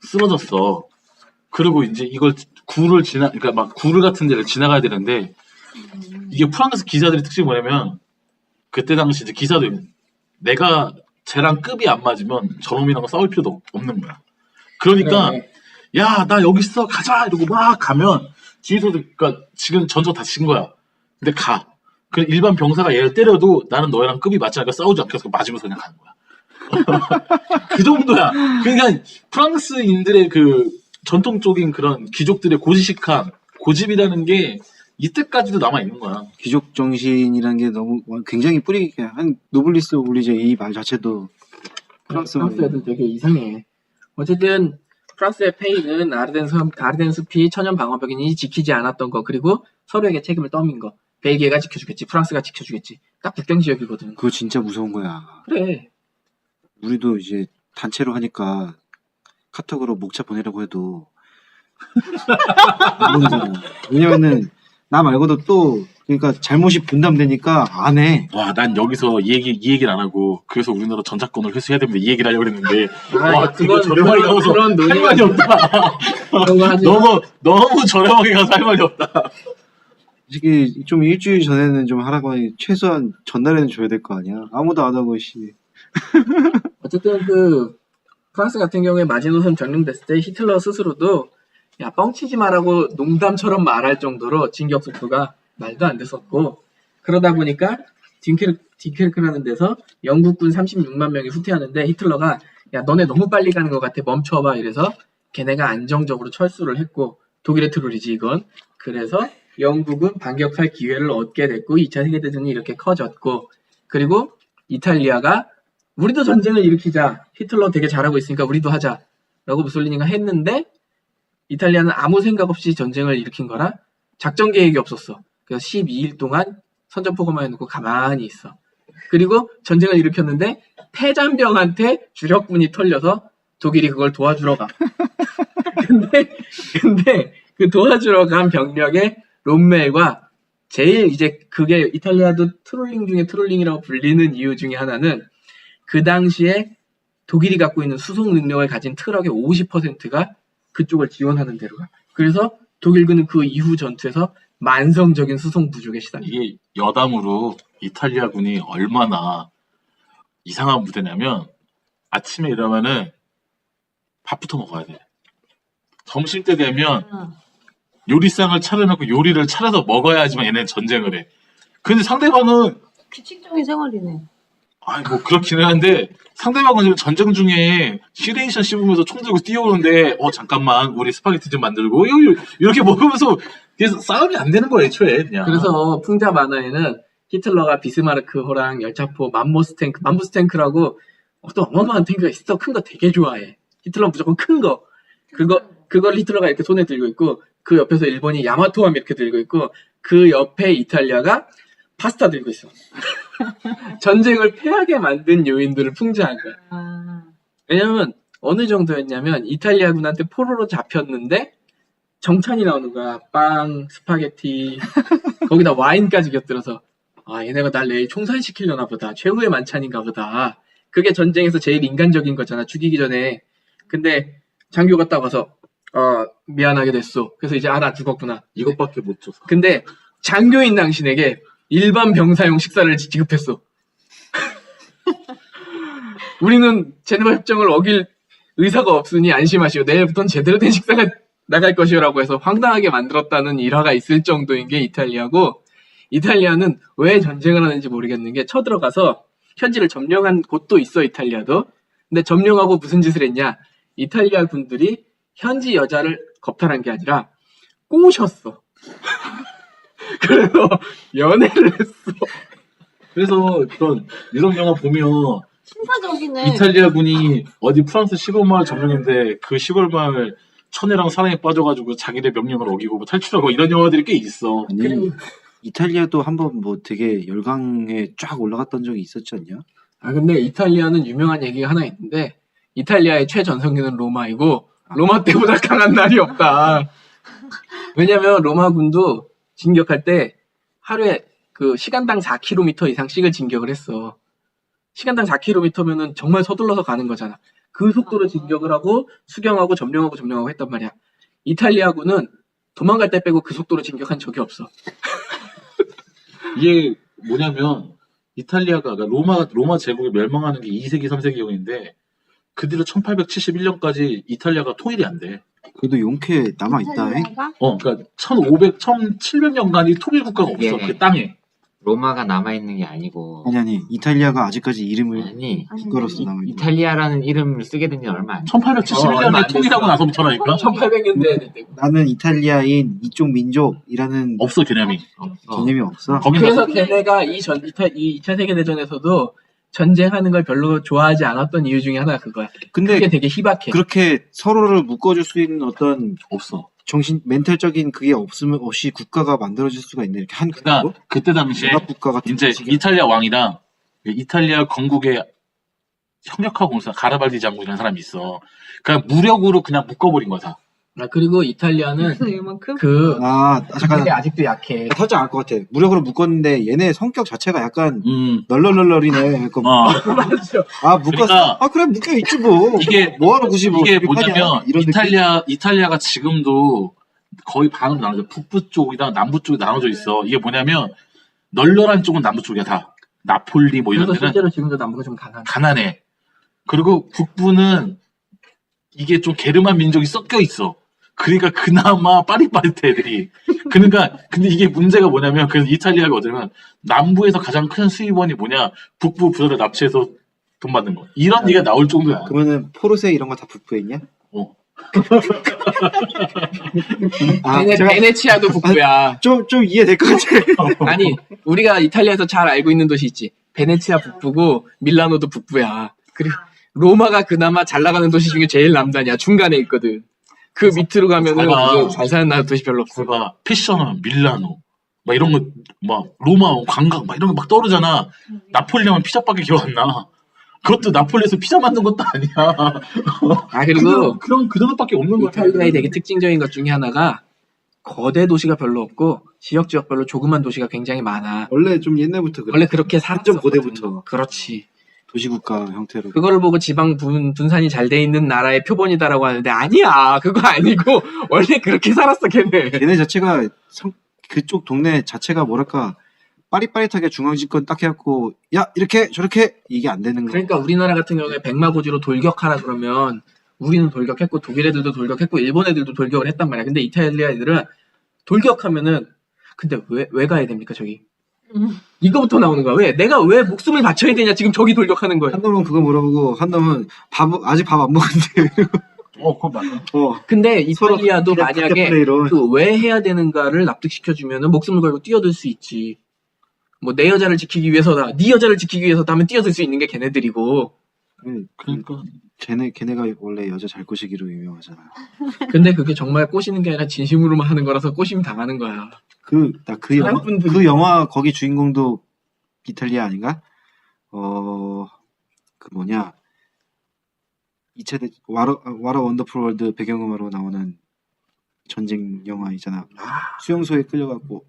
쓰러졌어. 그리고 이제 이걸 그러니까 막 구를 같은 데를 지나가야 되는데 이게 프랑스 기사들의 특징이 뭐냐면 그때 당시 이제 기사들 내가 쟤랑 급이 안 맞으면 저놈이랑 싸울 필요도 없는 거야. 그러니까 그래. 야, 나 여기 있어, 가자! 이러고 막 가면, 뒤에서, 그니까, 지금 전적 다 진 거야. 근데 가. 그 일반 병사가 얘를 때려도 나는 너랑 급이 맞지 않으니까 싸우지 않겠어. 맞으면서 그냥 가는 거야. 그 정도야. 그러니까, 프랑스인들의 그, 전통적인 그런 귀족들의 고지식한, 고집이라는 게, 이때까지도 남아있는 거야. 귀족 정신이라는 게 너무 굉장히 뿌리 깊게 한 노블리스 오블리제 이 말 자체도 프랑스 프랑스 애들 되게 이상해. 어쨌든 프랑스의 페이는 아르덴 숲이 천연 방어벽이니 지키지 않았던 거, 그리고 서로에게 책임을 떠민 거. 벨기에가 지켜주겠지, 프랑스가 지켜주겠지. 딱 국경 지역이거든. 그거 진짜 무서운 거야. 그래. 우리도 이제 단체로 하니까 카톡으로 목차 보내라고 해도 안 보내잖아. 왜냐면은 나 말고도 또 그러니까 잘못이 분담되니까 안 해. 와, 난 여기서 이 얘기를 안 하고, 그래서 우리나라 전작권을 회수해야 됩니다. 이 얘기를 하려고 했는데, 와, 그거 저렴하게 가서 그런 할 논의가 말이 없다. 그런 거 하지. 너무 저렴하게 가서 할 말이 없다. 솔직히 좀 일주일 전에는 좀 하라고 하니 최소한 전날에는 줘야 될 거 아니야. 아무도 안 하고 씨. 어쨌든 그 프랑스 같은 경우에 마지노선 점령됐을 때 히틀러 스스로도 야 뻥치지 마라고 농담처럼 말할 정도로 진격 속도가 말도 안 됐었고, 그러다 보니까 딩케르크라는 데서 영국군 36만 명이 후퇴하는데 히틀러가 야 너네 너무 빨리 가는 것 같아, 멈춰봐 이래서 걔네가 안정적으로 철수를 했고, 독일의 트롤이지 이건. 그래서 영국은 반격할 기회를 얻게 됐고 2차 세계대전이 이렇게 커졌고, 그리고 이탈리아가 우리도 전쟁을 일으키자, 히틀러 되게 잘하고 있으니까 우리도 하자 라고 무솔리니가 했는데, 이탈리아는 아무 생각 없이 전쟁을 일으킨 거라 작전 계획이 없었어. 그래서 12일 동안 선전포고만 해놓고 가만히 있어. 그리고 전쟁을 일으켰는데 패잔병한테 주력군이 털려서 독일이 그걸 도와주러 가. 근데 그 도와주러 간 병력의 롬멜과 제일 이제 그게 이탈리아도 트롤링 중에 트롤링이라고 불리는 이유 중에 하나는 그 당시에 독일이 갖고 있는 수송 능력을 가진 트럭의 50%가 그쪽을 지원하는 데로 가. 그래서 독일군은 그 이후 전투에서 만성적인 수송 부족에 시달려. 이게 여담으로 이탈리아군이 얼마나 이상한 부대냐면, 아침에 일어나면은 밥부터 먹어야 돼. 점심때 되면 요리상을 차려놓고 요리를 차려서 먹어야지만 얘네는 전쟁을 해. 근데 상대방은 규칙적인 생활이네. 아이 뭐 그렇기는 한데, 상대방은 지금 전쟁 중에 시레이션 씹으면서 총 들고 뛰어오는데 잠깐만 우리 스파게티 좀 만들고 이렇게 먹으면서 그래서 싸움이 안 되는 거야 애초에 그냥. 그래서 풍자 만화에는 히틀러가 비스마르크호랑 열차포 맘부스탱크라고 또 어마어마한 탱크가 있어. 큰 거 되게 좋아해. 히틀러는 무조건 큰 거. 그걸 히틀러가 이렇게 손에 들고 있고, 그 옆에서 일본이 야마토함 이렇게 들고 있고, 그 옆에 이탈리아가 파스타 들고 있어. 전쟁을 패하게 만든 요인들을 풍자한 거야. 왜냐면 어느 정도였냐면 이탈리아군한테 포로로 잡혔는데 정찬이 나오는 거야. 빵, 스파게티, 거기다 와인까지 곁들여서 얘네가 날 내일 총살시키려나 보다. 최후의 만찬인가 보다. 그게 전쟁에서 제일 인간적인 거잖아. 죽이기 전에. 근데 장교가 딱 와서 미안하게 됐어. 그래서 이제 나 죽었구나. 이것밖에 못 줘서. 근데 장교인 당신에게 일반 병사용 식사를 지급했어. 우리는 제네바 협정을 어길 의사가 없으니 안심하시오. 내일부터는 제대로 된 식사가 나갈 것이라고 해서 황당하게 만들었다는 일화가 있을 정도인 게 이탈리아고, 이탈리아는 왜 전쟁을 하는지 모르겠는 게 쳐들어가서 현지를 점령한 곳도 있어 이탈리아도. 근데 점령하고 무슨 짓을 했냐, 이탈리아 군들이 현지 여자를 겁탈한 게 아니라 꼬셨어. 그래서 연애를 했어. 그래서 그런 유럽 영화 보면 신사적이네. 이탈리아군이 어디 프랑스 시골 마을 점령인데 그 시골 마을 처녀랑 사랑에 빠져가지고 자기네 명령을 어기고 뭐 탈출하고 이런 영화들이 꽤 있어. 아니 이탈리아도 한번 뭐 되게 열강에 쫙 올라갔던 적이 있었지 않냐? 근데 이탈리아는 유명한 얘기가 하나 있는데, 이탈리아의 최전성기는 로마이고 로마 때보다 강한 날이 없다. 왜냐면 로마군도 진격할 때 하루에 그 시간당 4km 이상씩을 진격을 했어. 시간당 4km면은 정말 서둘러서 가는 거잖아. 그 속도로 진격을 하고 수경하고 점령하고 했단 말이야. 이탈리아군은 도망갈 때 빼고 그 속도로 진격한 적이 없어. 이게 뭐냐면 이탈리아가 그러니까 로마 제국이 멸망하는 게 2세기 3세기경인데 그 뒤로 1871년까지 이탈리아가 통일이 안 돼. 그래도 용케 남아있다. 이탈리아가? 그러니까 1700년간이 통일 국가가 없어. 예. 그 땅에. 로마가 남아있는 게 아니고 아니 이탈리아가 아직까지 이름을 아니 국가로서 남아있는. 이탈리아라는 이름을 쓰게 된 지 얼마 안 돼. 1871년에 통일하고 나서부터라니까. 1800년대 나는 이탈리아인 이쪽 민족이라는 없어 개념이. 개념이 없어. 거기 그래서 걔네가 이 2차 세계대전에서도 전쟁하는 걸 별로 좋아하지 않았던 이유 중에 하나가 그거야. 근데 그게 되게 희박해. 그렇게 서로를 묶어줄 수 있는 어떤 없어. 정신 멘탈적인 그게 없으면 없이 국가가 만들어질 수가 있네. 이렇게 한 그러니까 국가로 그때 당시에 연합 국가 같은 이제 방식이. 이탈리아 왕이랑 이탈리아 건국의 협력하고 있는 가라발디 장군이라는 사람이 있어. 그냥 무력으로 그냥 묶어버린 거다. 그리고 이탈리아는 이만큼? 잠깐 그게 아직도 약해. 살짝 알 것 같아. 무력으로 묶었는데 얘네 성격 자체가 약간 음. 널널널널이네. 그러니까 맞아. 묶었어. 그러니까 그래 묶여 있지 뭐. 이게 뭐하러 굳이 뭐 이게 비판이야. 뭐냐면 이런 느낌? 이탈리아가 지금도 거의 반으로 나눠져. 북부 쪽이랑 남부 쪽이 나눠져 있어. 이게 뭐냐면 널널한 쪽은 남부 쪽이야 다. 나폴리 뭐 이런 그래서 데는 실제로 지금도 남부가 좀 가난해. 가난해. 그리고 북부는 이게 좀 게르만 민족이 섞여 있어. 그러니까 그나마 빠릿빠릿해 애들이. 그러니까 근데 이게 문제가 뭐냐면 그래서 이탈리아가 어쩌면 남부에서 가장 큰 수입원이 뭐냐 북부 부자를 납치해서 돈 받는 거. 이런 얘기가 나올 정도야. 그러면은 포르쉐 이런 거 다 북부에 있냐? 어. 베네치아도 북부야. 좀 이해될 것 같아. 아니, 우리가 이탈리아에서 잘 알고 있는 도시 있지. 베네치아 북부고 밀라노도 북부야. 그리고 로마가 그나마 잘 나가는 도시 중에 제일 남단이야. 중간에 있거든. 그 밑으로 가면은 봐봐. 잘 사는 나라 도시 별로 없어. 그가 패션은 밀라노 막 이런 거 막 로마 관광 막 이런 거 막 떠오르잖아. 나폴리면 피자밖에 기억 안 나. 그것도 나폴리에서 피자 만든 것도 아니야. 그리고 그런 그 정도밖에 없는 거야. 이탈리아의 되게 특징적인 것 중에 하나가 거대 도시가 별로 없고 지역별로 조그만 도시가 굉장히 많아. 원래 좀 옛날부터 그래. 원래 그렇게 살았어. 좀 고대부터. 그렇지. 도시국가 형태로. 그거를 보고 지방 분산이 잘 돼 있는 나라의 표본이다라고 하는데 아니야. 그거 아니고 원래 그렇게 살았어 걔네. 걔네 자체가 그쪽 동네 자체가 뭐랄까 빠릿빠릿하게 중앙집권 딱 해갖고 야 이렇게 저렇게 이게 안 되는 거. 그러니까 우리나라 같은 경우에 백마고지로 돌격하라 그러면 우리는 돌격했고 독일 애들도 돌격했고 일본 애들도 돌격을 했단 말이야. 근데 이탈리아 애들은 돌격하면은 근데 왜 가야 됩니까 저기? 이거부터 나오는 거야. 내가 왜 목숨을 바쳐야 되냐 지금 저기 돌격하는 거야. 한 놈은 그거 물어보고 한 놈은 아직 밥 안 먹었는데. 그거 맞아. 근데 이탈리아도 서로 만약에 플레이로. 그 왜 해야 되는가를 납득시켜주면은 목숨을 걸고 뛰어들 수 있지. 뭐 내 여자를 지키기 위해서다, 네 여자를 지키기 위해서다 하면 뛰어들 수 있는 게 걔네들이고. 그러니까 걔네가 원래 여자 잘 꼬시기로 유명하잖아. 근데 그게 정말 꼬시는 게 아니라 진심으로만 하는 거라서 꼬시면 당하는 거야. 그 사랑꾼들이- 영화 거기 주인공도 이탈리아 아닌가? 그 뭐냐 2차대 와러 원더풀 월드 배경음악으로 나오는 전쟁 영화 있잖아. 수용소에 끌려갖고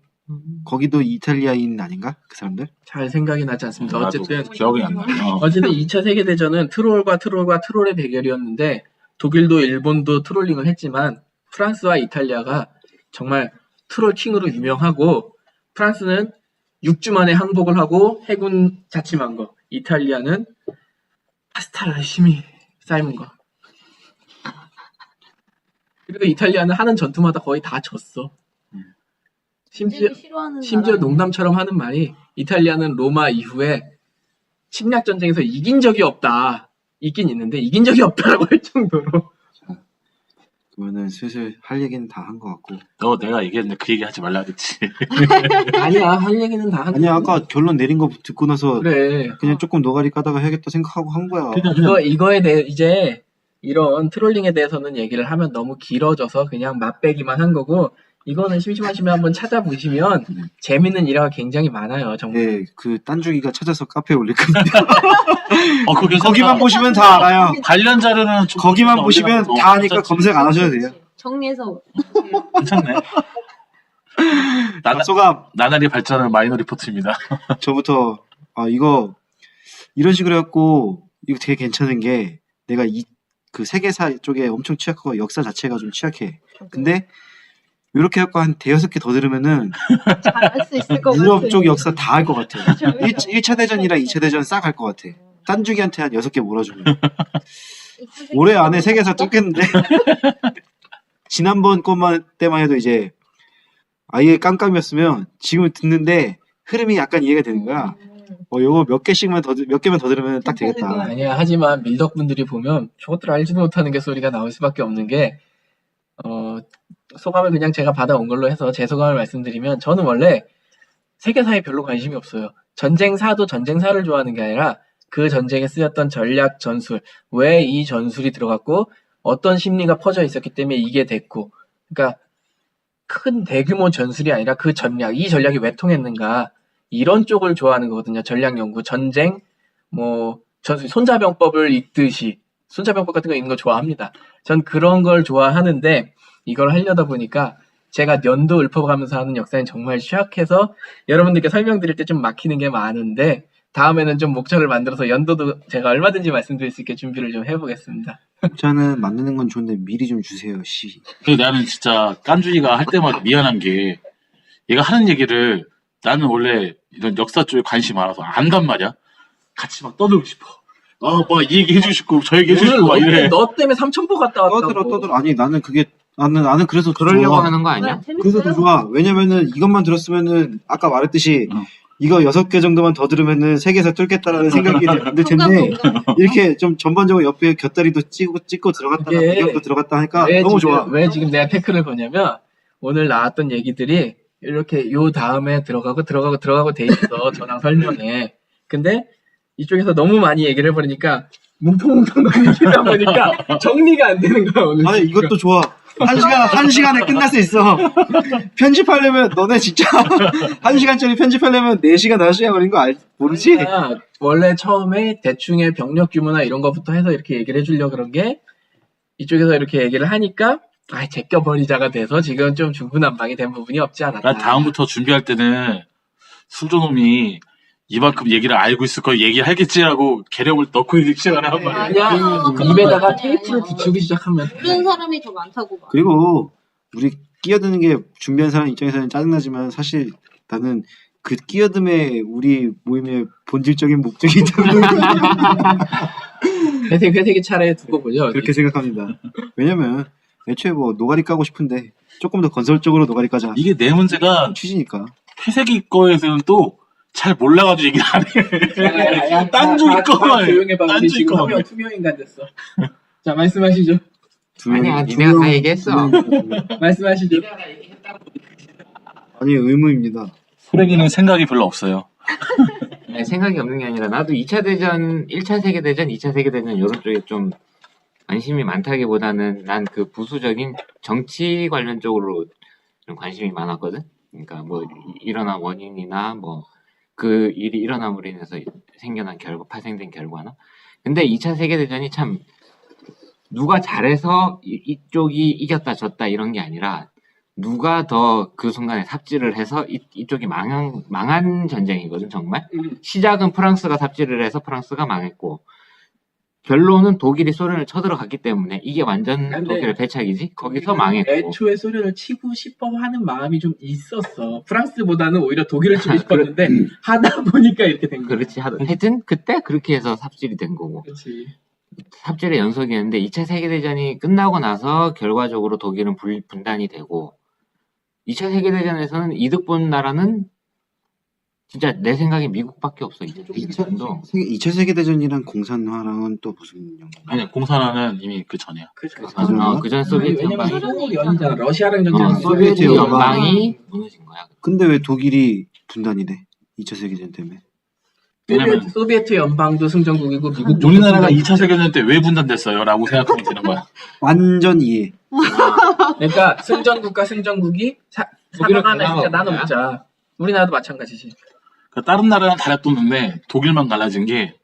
거기도 이탈리아인 아닌가? 그 사람들? 잘 생각이 나지 않습니다. 어쨌든 기억이 안 나. 어쨌든 2차 세계대전은 트롤과 트롤의 대결이었는데 독일도 일본도 트롤링을 했지만 프랑스와 이탈리아가 정말 트롤 킹으로 유명하고 프랑스는 6주 만에 항복을 하고 해군 자침한 거. 이탈리아는 파스타를 열심히 삶은 거. 그리고 이탈리아는 하는 전투마다 거의 다 졌어. 심지어 심지어 농담처럼 하는 말이 이탈리아는 로마 이후에 침략 전쟁에서 이긴 적이 없다. 있긴 있는데 이긴 적이 없다라고 할 정도로. 그러면은 슬슬 할 얘기는 다 한 것 같고. 내가 얘기했는데 그 얘기 하지 말라 그랬지. 아니야 할 얘기는 다 한. 아니야 아까 결론 내린 거 듣고 나서 그래. 그냥 조금 노가리 까다가 해야겠다 생각하고 한 거야. 이거에 대해 이제 이런 트롤링에 대해서는 얘기를 하면 너무 길어져서 그냥 맛배기만 한 거고 이거는 심심하시면 한번 찾아보시면 재밌는 일화가 굉장히 많아요. 정말. 네, 그 딴주기가 찾아서 카페에 올릴 겁니다. 거기만 보시면 다 알아요. 관련 자료는 좀 거기만 보시면 다 하니까 괜찮지. 검색 안 하셔도 돼요. 정리해서 괜찮네. 박소감 나날이 발전하는 마이너 리포트입니다. 저부터 이거 이런 식으로 해갖고 이거 되게 괜찮은 게 내가 그 세계사 쪽에 엄청 취약하고 역사 자체가 좀 취약해. 근데 이렇게 해갖고 한 대여섯 개 더 들으면은 잘할 수 있을 것 같아. 유럽 쪽 역사 다 할 것 같아. 1차 대전이랑 2차 대전 싹 할 것 같아. 딴주기한테 한 6개 몰아주면 올해 안에 세계사 쫓겠는데. 지난번 때만 해도 이제 아예 깜깜이었으면 지금 듣는데 흐름이 약간 이해가 되는 거야. 요거 몇 개만 더 들으면 딱 되겠다. 아니야. 하지만 밀덕분들이 보면 저것들 알지도 못하는 게 소리가 나올 수밖에 없는 게 소감을 그냥 제가 받아온 걸로 해서 제 소감을 말씀드리면 저는 원래 세계사에 별로 관심이 없어요. 전쟁사도 전쟁사를 좋아하는 게 아니라 그 전쟁에 쓰였던 전략 전술, 왜 이 전술이 들어갔고 어떤 심리가 퍼져 있었기 때문에 이게 됐고, 그러니까 큰 대규모 전술이 아니라 그 전략, 이 전략이 왜 통했는가 이런 쪽을 좋아하는 거거든요. 전략 연구, 전쟁, 전술, 손자병법을 읽듯이 손자병법 같은 거 읽는 거 좋아합니다. 전 그런 걸 좋아하는데 이걸 하려다 보니까 제가 연도 읊어가면서 하는 역사는 정말 취약해서 여러분들께 설명드릴 때 좀 막히는 게 많은데 다음에는 좀 목차를 만들어서 연도도 제가 얼마든지 말씀드릴 수 있게 준비를 좀 해보겠습니다. 저는 만드는 건 좋은데 미리 좀 주세요. 씨. 그래서 나는 진짜 깐준이가 할 때마다 미안한 게 얘가 하는 얘기를 나는 원래 이런 역사 쪽에 관심이 많아서 안단 말이야. 같이 막 떠들고 싶어. 막 이 얘기 해주고 싶고 저 얘기 해주고 싶고 막 이래. 너 때문에 삼천포 갔다 왔다고. 떠들어. 아니 나는 나는 그래서 더 그러려고 좋아. 하는 거 아니야? 그래서 더 좋아. 왜냐면은 이것만 들었으면은 아까 말했듯이 이거 6개 정도만 더 들으면은 세계에서 뚫겠다라는 생각이 안 들 텐데 이렇게 좀 전반적으로 옆에 곁다리도 찍고 들어갔다가 이게 배경도 들어갔다 하니까 왜 너무 지금, 좋아. 왜 지금 내가 태클을 거냐면 오늘 나왔던 얘기들이 이렇게 요 다음에 들어가고 돼 있어. 전황 설명에. 근데 이쪽에서 너무 많이 얘기를 해버리니까 뭉텅뭉텅 얘기하다 보니까 정리가 안 되는 거야 오늘. 아니 이것도 좋아. 한 시간에 끝날 수 있어. 편집하려면 너네 진짜 1시간짜리 편집하려면 4시간 5시간 걸린 거 모르지? 그러니까 원래 처음에 대충의 병력 규모나 이런 것부터 해서 이렇게 얘기를 해주려고 그런 게 이쪽에서 이렇게 얘기를 하니까 제껴버리자가 돼서 지금 좀 중구난방이 된 부분이 없지 않았다. 난 다음부터 준비할 때는 술조놈이 이만큼 얘기를 알고 있을 거 얘기하겠지라고 개념을 넣고 시작을 한 말이야. 아니야. 입에다가 테이프를 붙이기 시작하면 돼. 그런 사람이 더 많다고 봐. 그리고 우리 끼어드는 게 준비한 사람 입장에서는 짜증나지만 사실 나는 그 끼어듦에 우리 모임의 본질적인 목적이 있다고 회색이 차례에 두고 보죠. 그렇게 생각합니다. 왜냐면 애초에 노가리 까고 싶은데 조금 더 건설적으로 노가리 까자. 이게 내 문제가 취지니까. 회색이 거에서는 또 잘 몰라가지고 얘기를 안 해. 딴쪽이 거만. 조용해봐. 우리 딴쪽이 지금 거만. 투명 인간 됐어. 자, 말씀하시죠. 아니야, 니네가 다 얘기했어. 말씀하시죠. 아니 의무입니다. 소래기는 생각이 별로 없어요. 아니, 생각이 없는 게 아니라 나도 2차 대전, 1차 세계대전, 2차 세계대전 이런 쪽에 좀 관심이 많다기보다는 난 그 부수적인 정치 관련 쪽으로 좀 관심이 많았거든. 그러니까 일어난 원인이나 그 일이 일어남으로 인해서 생겨난 파생된 결과나. 근데 2차 세계대전이 참 누가 잘해서 이쪽이 이겼다 졌다 이런 게 아니라 누가 더 그 순간에 삽질을 해서 이쪽이 망한 전쟁이거든 정말. 시작은 프랑스가 삽질을 해서 프랑스가 망했고 결론은 독일이 소련을 쳐들어갔기 때문에 이게 완전 근데 독일의 배착이지. 거기서 망했고. 애초에 소련을 치고 싶어 하는 마음이 좀 있었어. 프랑스보다는 오히려 독일을 치고 싶었는데 하다 보니까 이렇게 된 거야. 그렇지. 하여튼 그때 그렇게 해서 삽질이 된 거고. 그렇지. 삽질의 연속이었는데 2차 세계대전이 끝나고 나서 결과적으로 독일은 분단이 되고 2차 세계대전에서는 이득 본 나라는 진짜 내 생각에 미국밖에 없어. 2차 세계대전이랑 공산화랑은 또 무슨 연관? 아니, 공산화는 이미 그 전이야. 그전 소비에트 왜냐면 연방이 소련이 연이잖아. 러시아랑 전쟁. 소비에트 연방이 무너진 거야. 근데 왜 독일이 분단이 돼? 2차 세계대전 때문에. 왜냐면 소비에트 연방도 승전국이고 미국도 우리나라가 2차 세계대전 때 왜 분단됐어요? 라고 생각하면 되는 거야. 완전 이해. 그러니까 승전국과 승전국이 독일은 사과가 하나 진짜 그나마 나눠먹자. 우리나라도 마찬가지지. 그러니까 다른 나라는 달라붙는데 독일만 갈라진 게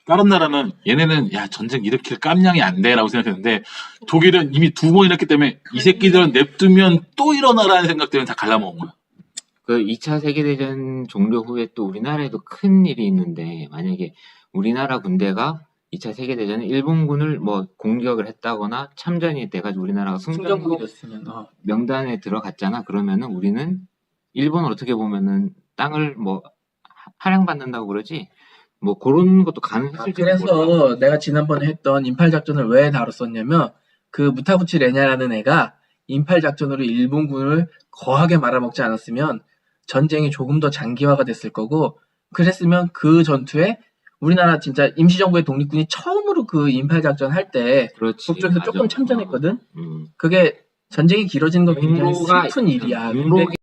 다른 나라는 얘네는 야 전쟁 일으킬 깜냥이 안 돼라고 생각했는데 독일은 이미 2번 일었기 때문에 이 새끼들은 냅두면 또 일어나라는 생각 때문에 다 갈라먹은 거야. 그 2차 세계대전 종료 후에 또 우리나라에도 큰 일이 있는데 만약에 우리나라 군대가 2차 세계대전에 일본군을 공격을 했다거나 참전이 돼가지고 우리나라가 승전국이 승전국 됐으면 명단에 들어갔잖아. 그러면은 우리는 일본을 어떻게 보면은 땅을 할양받는다고 그러지. 그런 것도 가능했을지. 그래서 내가 지난번에 했던 인팔 작전을 왜 다뤘었냐면 그 무타구치 레냐라는 애가 인팔 작전으로 일본군을 거하게 말아먹지 않았으면 전쟁이 조금 더 장기화가 됐을 거고, 그랬으면 그 전투에 우리나라 진짜 임시정부의 독립군이 처음으로 그 인팔 작전 할 때 그렇지. 북쪽에서 맞아. 조금 참전했거든. 음. 그게 전쟁이 길어지는 건 굉장히 육로가 슬픈 일이야. 근데 육로가